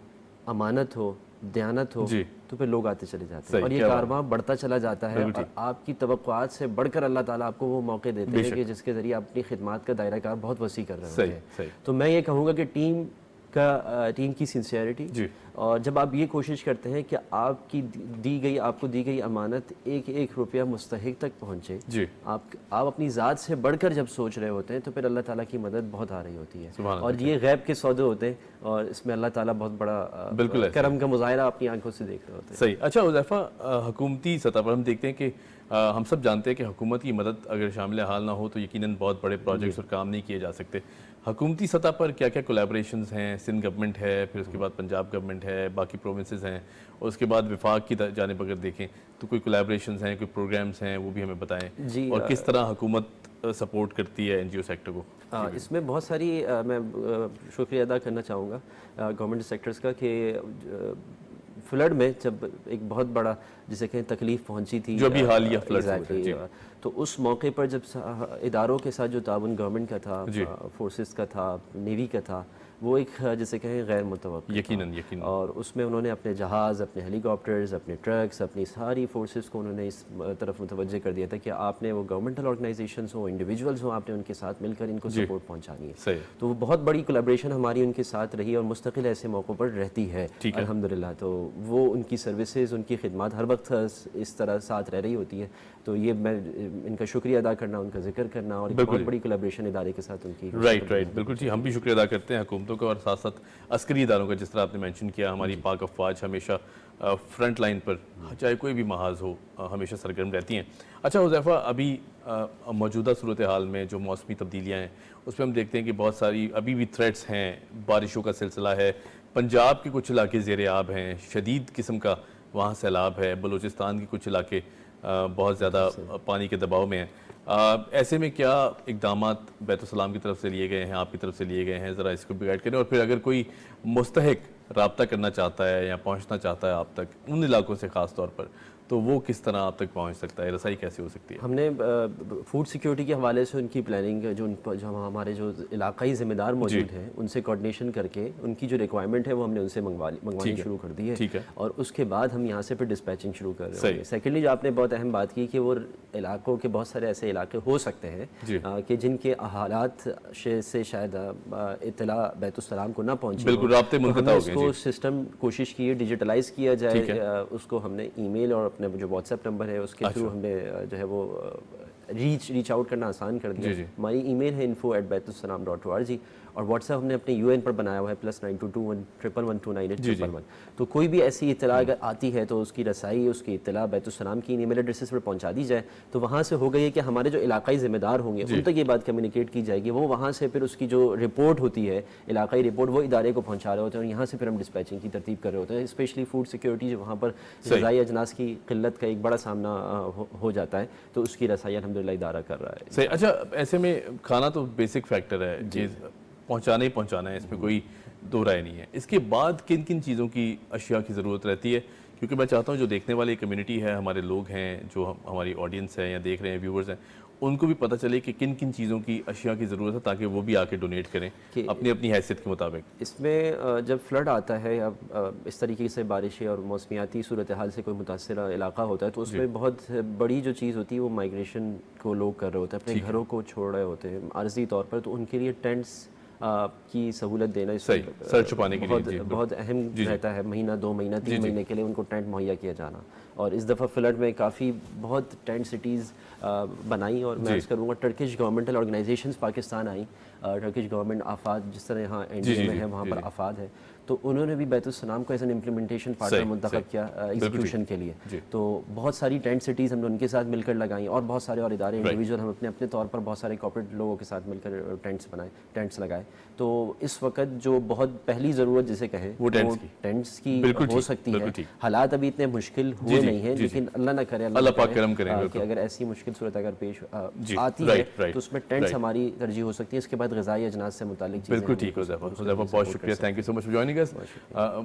امانت ہو, دیانت ہو تو پھر لوگ آتے چلے جاتے ہیں اور یہ کارواں بڑھتا چلا جاتا ہے. اور آپ کی توقعات سے بڑھ کر اللہ تعالیٰ آپ کو وہ موقع دیتے ہیں کہ جس کے ذریعے آپ اپنی خدمات کا دائرہ کار بہت وسیع کر رہے ہوتے ہیں. تو میں یہ کہوں گا کہ ٹیم کی سنسیئرٹی, اور جب آپ یہ کوشش کرتے ہیں کہ آپ کو دی گئی امانت ایک ایک روپیہ مستحق تک پہنچے, آپ اپنی ذات سے بڑھ کر جب سوچ رہے ہوتے ہیں تو پھر اللہ تعالیٰ کی مدد بہت آ رہی ہوتی ہے. اور یہ غیب کے سودے ہوتے ہیں اور اس میں اللہ تعالیٰ بہت بڑا کرم کا مظاہرہ اپنی آنکھوں سے دیکھ رہے ہوتے ہیں. صحیح. اچھا حذیفہ, حکومتی سطح پر ہم دیکھتے ہیں کہ ہم سب جانتے ہیں کہ حکومت کی مدد اگر شامل حال نہ ہو تو یقیناً بہت بڑے پروجیکٹس اور کام نہیں کیے جا سکتے. حکومتی سطح پر کیا کیا کولیبریشنز ہیں؟ سندھ گورنمنٹ ہے, پھر اس کے بعد پنجاب گورنمنٹ ہے, باقی پروونسز ہیں, اور اس کے بعد وفاق کی جانب اگر دیکھیں تو کوئی کولیبریشنز ہیں, کوئی پروگرامز ہیں, وہ بھی ہمیں بتائیں. اور کس طرح حکومت سپورٹ کرتی ہے این جی او سیکٹر کو؟ اس میں بہت ساری میں شکریہ ادا کرنا چاہوں گا گورنمنٹ سیکٹرز کا کہ فلڈ میں جب ایک بہت بڑا جسے کہیں تکلیف پہنچی تھی جو بھی حالیہ فلڈ ہوئے, تو اس موقع پر جب اداروں کے ساتھ جو تعاون گورنمنٹ کا تھا, فورسز کا تھا, نیوی کا تھا, وہ ایک جسے کہیں غیر متوقع یقیناً. اور اس میں انہوں نے اپنے جہاز, اپنے ہیلی کاپٹرز, اپنے ٹرکس, اپنی ساری فورسز کو انہوں نے اس طرف متوجہ کر دیا تھا کہ آپ نے وہ گورنمنٹل آرگنائزیشنز ہوں, انڈیویجولز ہوں, آپ نے ان کے ساتھ مل کر ان کو سپورٹ پہنچانی ہے. تو وہ بہت بڑی کولیبریشن ہماری ان کے ساتھ رہی اور مستقل ایسے موقعوں پر رہتی ہے الحمدللہ. تو وہ ان کی سروسز, ان کی خدمات ہر وقت اس طرح ساتھ رہ رہی ہوتی ہے. تو یہ میں ان کا شکریہ ادا کرنا, ان کا ذکر کرنا, اور ایک بہت بڑی کولیبریشن ادارے کے ساتھ ان کی. رائٹ. بالکل جی, ہم بھی شکریہ ادا کرتے ہیں حکومتوں کا اور ساتھ ساتھ عسکری اداروں کا. جس طرح آپ نے مینشن کیا, ہماری پاک افواج ہمیشہ فرنٹ لائن پر چاہے کوئی بھی محاذ ہو ہمیشہ سرگرم رہتی ہیں. اچھا حذیفہ, ابھی موجودہ صورتحال میں جو موسمی تبدیلیاں ہیں اس میں ہم دیکھتے ہیں کہ بہت ساری ابھی بھی تھریٹس ہیں. بارشوں کا سلسلہ ہے, پنجاب کے کچھ علاقے زیر آب ہیں, شدید قسم کا وہاں سیلاب ہے, بلوچستان کے کچھ علاقے بہت زیادہ پانی کے دباؤ میں ہیں. ایسے میں کیا اقدامات بیت السلام کی طرف سے لیے گئے ہیں, آپ کی طرف سے لیے گئے ہیں؟ ذرا اس کو بھی گائیڈ کریں. اور پھر اگر کوئی مستحق رابطہ کرنا چاہتا ہے یا پہنچنا چاہتا ہے آپ تک ان علاقوں سے خاص طور پر, تو وہ کس طرح آپ تک پہنچ سکتا ہے, رسائی کیسے ہو سکتی ہے؟ ہم نے فوڈ سیکیورٹی کے حوالے سے ان کی پلاننگ جو ہمارے جو علاقائی ذمہ دار موجود ہیں ان سے کوارڈینیشن کر کے ان کی جو ریکوائرمنٹ ہے وہ ہم نے ان سے منگوانی شروع کر دی ہے, اور اس کے بعد ہم یہاں سے پھر ڈسپیچنگ شروع کر رہے ہیں. سیکنڈلی جو آپ نے بہت اہم بات کی کہ وہ علاقوں کے بہت سارے ایسے علاقے ہو سکتے ہیں کہ جن کے حالات سے شاید اطلاع بیت السلام کو نہ پہنچے. بالکل, رابطے منقطع ہو گئے. اس کو سسٹم کوشش کی ہے ڈیجیٹلائز کیا جائے, اس کو ہم نے ای میل اور اپنے جو واٹس ایپ نمبر ہے اس کے تھرو ہم نے جو ہے وہ ریچ آؤٹ کرنا آسان کر دیا. ہماری ای میل ہے info@baitulsalam.org, اور واٹس ایپ ہم نے اپنے UN پر بنایا ہوا ہے +922111129811. تو کوئی بھی ایسی اطلاع اگر آتی ہے تو اس کی رسائی, اس کی اطلاع بیت السلام کی ای میل ایڈریسز پر پہنچا دی جائے. تو وہاں سے ہو گئی ہے کہ ہمارے جو علاقائی ذمہ دار ہوں گے ان تک یہ بات کمیونیکیٹ کی جائے گی, وہ وہاں سے پھر اس کی جو رپورٹ ہوتی ہے علاقائی رپورٹ وہ ادارے کو پہنچا رہے ہوتے ہیں, اور یہاں سے پھر ہم ڈسپیچنگ کی ترتیب کر رہے ہوتے ہیں. اسپیشلی فوڈ سیکیورٹی جو وہاں پر غذائی اجناس کی قلت کا ایک بڑا سامنا ہو جاتا ہے, تو اس کی رسائی الحمدللہ ادارہ کر رہا ہے. صحیح. اچھا, ایسے میں کھانا تو بیسک فیکٹر ہے, پہنچانا ہی پہنچانا ہے, اس میں کوئی دو رائے نہیں ہے. اس کے بعد کن کن چیزوں کی اشیاء کی ضرورت رہتی ہے کیونکہ میں چاہتا ہوں جو دیکھنے والی کمیونٹی ہے, ہمارے لوگ ہیں, جو ہماری آڈینس ہے یا دیکھ رہے ہیں, ویورز ہیں, ان کو بھی پتہ چلے کہ کن کن چیزوں کی اشیاء کی ضرورت ہے تاکہ وہ بھی آ کے ڈونیٹ کریں اپنی اپنی حیثیت کے مطابق. اس میں جب فلڈ آتا ہے یا اس طریقے سے بارشیں اور موسمیاتی صورتحال سے کوئی متاثرہ علاقہ ہوتا ہے تو اس میں بہت بڑی جو چیز ہوتی ہے وہ مائیگریشن کو لوگ کر رہے ہوتے ہیں, اپنے گھروں کو چھوڑ رہے ہوتے ہیں عارضی طور پر, تو ان کے لیے ٹینٹس کی سہولت دینا اس سر چھپانے کے لیے بہت اہم رہتا ہے. مہینہ 2 مہینہ 3 مہینے کے لیے ان کو ٹینٹ مہیا کیا جانا. اور اس دفعہ فلڈ میں کافی بہت ٹینٹ سٹیز بنائیں, اور میں عرض کروں گا ٹرکش گورنمنٹل آرگنائزیشنز پاکستان آئیں, ٹرکش گورنمنٹ آفاد جس طرح یہاں انڈیا میں ہے وہاں پر آفاد ہے, تو انہوں نے بھی بیت السلام کو ایز این امپلیمنٹیشن پارٹنر منتخب کیا ایگزیکیوشن کے لیے. تو بہت ساری ٹینٹ سٹیز ہم نے ان کے ساتھ مل کر لگائیں, اور بہت سارے اور ادارے انڈیویجول ہم اپنے اپنے طور پر بہت سارے کارپوریٹ لوگوں کے ساتھ مل کر ٹینٹس لگائے. تو اس وقت جو بہت پہلی ضرورت جسے کہیں وہ ٹینٹس کی ہو سکتی ہے. حالات ابھی اتنے مشکل ہوئے نہیں ہیں, لیکن اللہ نہ کرے اللہ پاک کرم کرے کہ اگر ایسی مشکل صورت اگر پیش آتی ہے تو اس میں ٹینٹس ہماری ترجیح ہو سکتی ہے. اس کے بعد غذائی اجناس سے متعلق چیزیں. بالکل ٹھیک ہو حذیفہ, بہت شکریہ, thank you so much for joining us.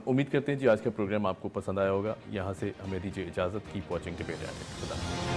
امید کرتے ہیں جی آج کا پروگرام آپ کو پسند آیا ہوگا. یہاں سے ہمیں دیجیے اجازت, کیپ واچنگ ڈبیٹ ایٹ.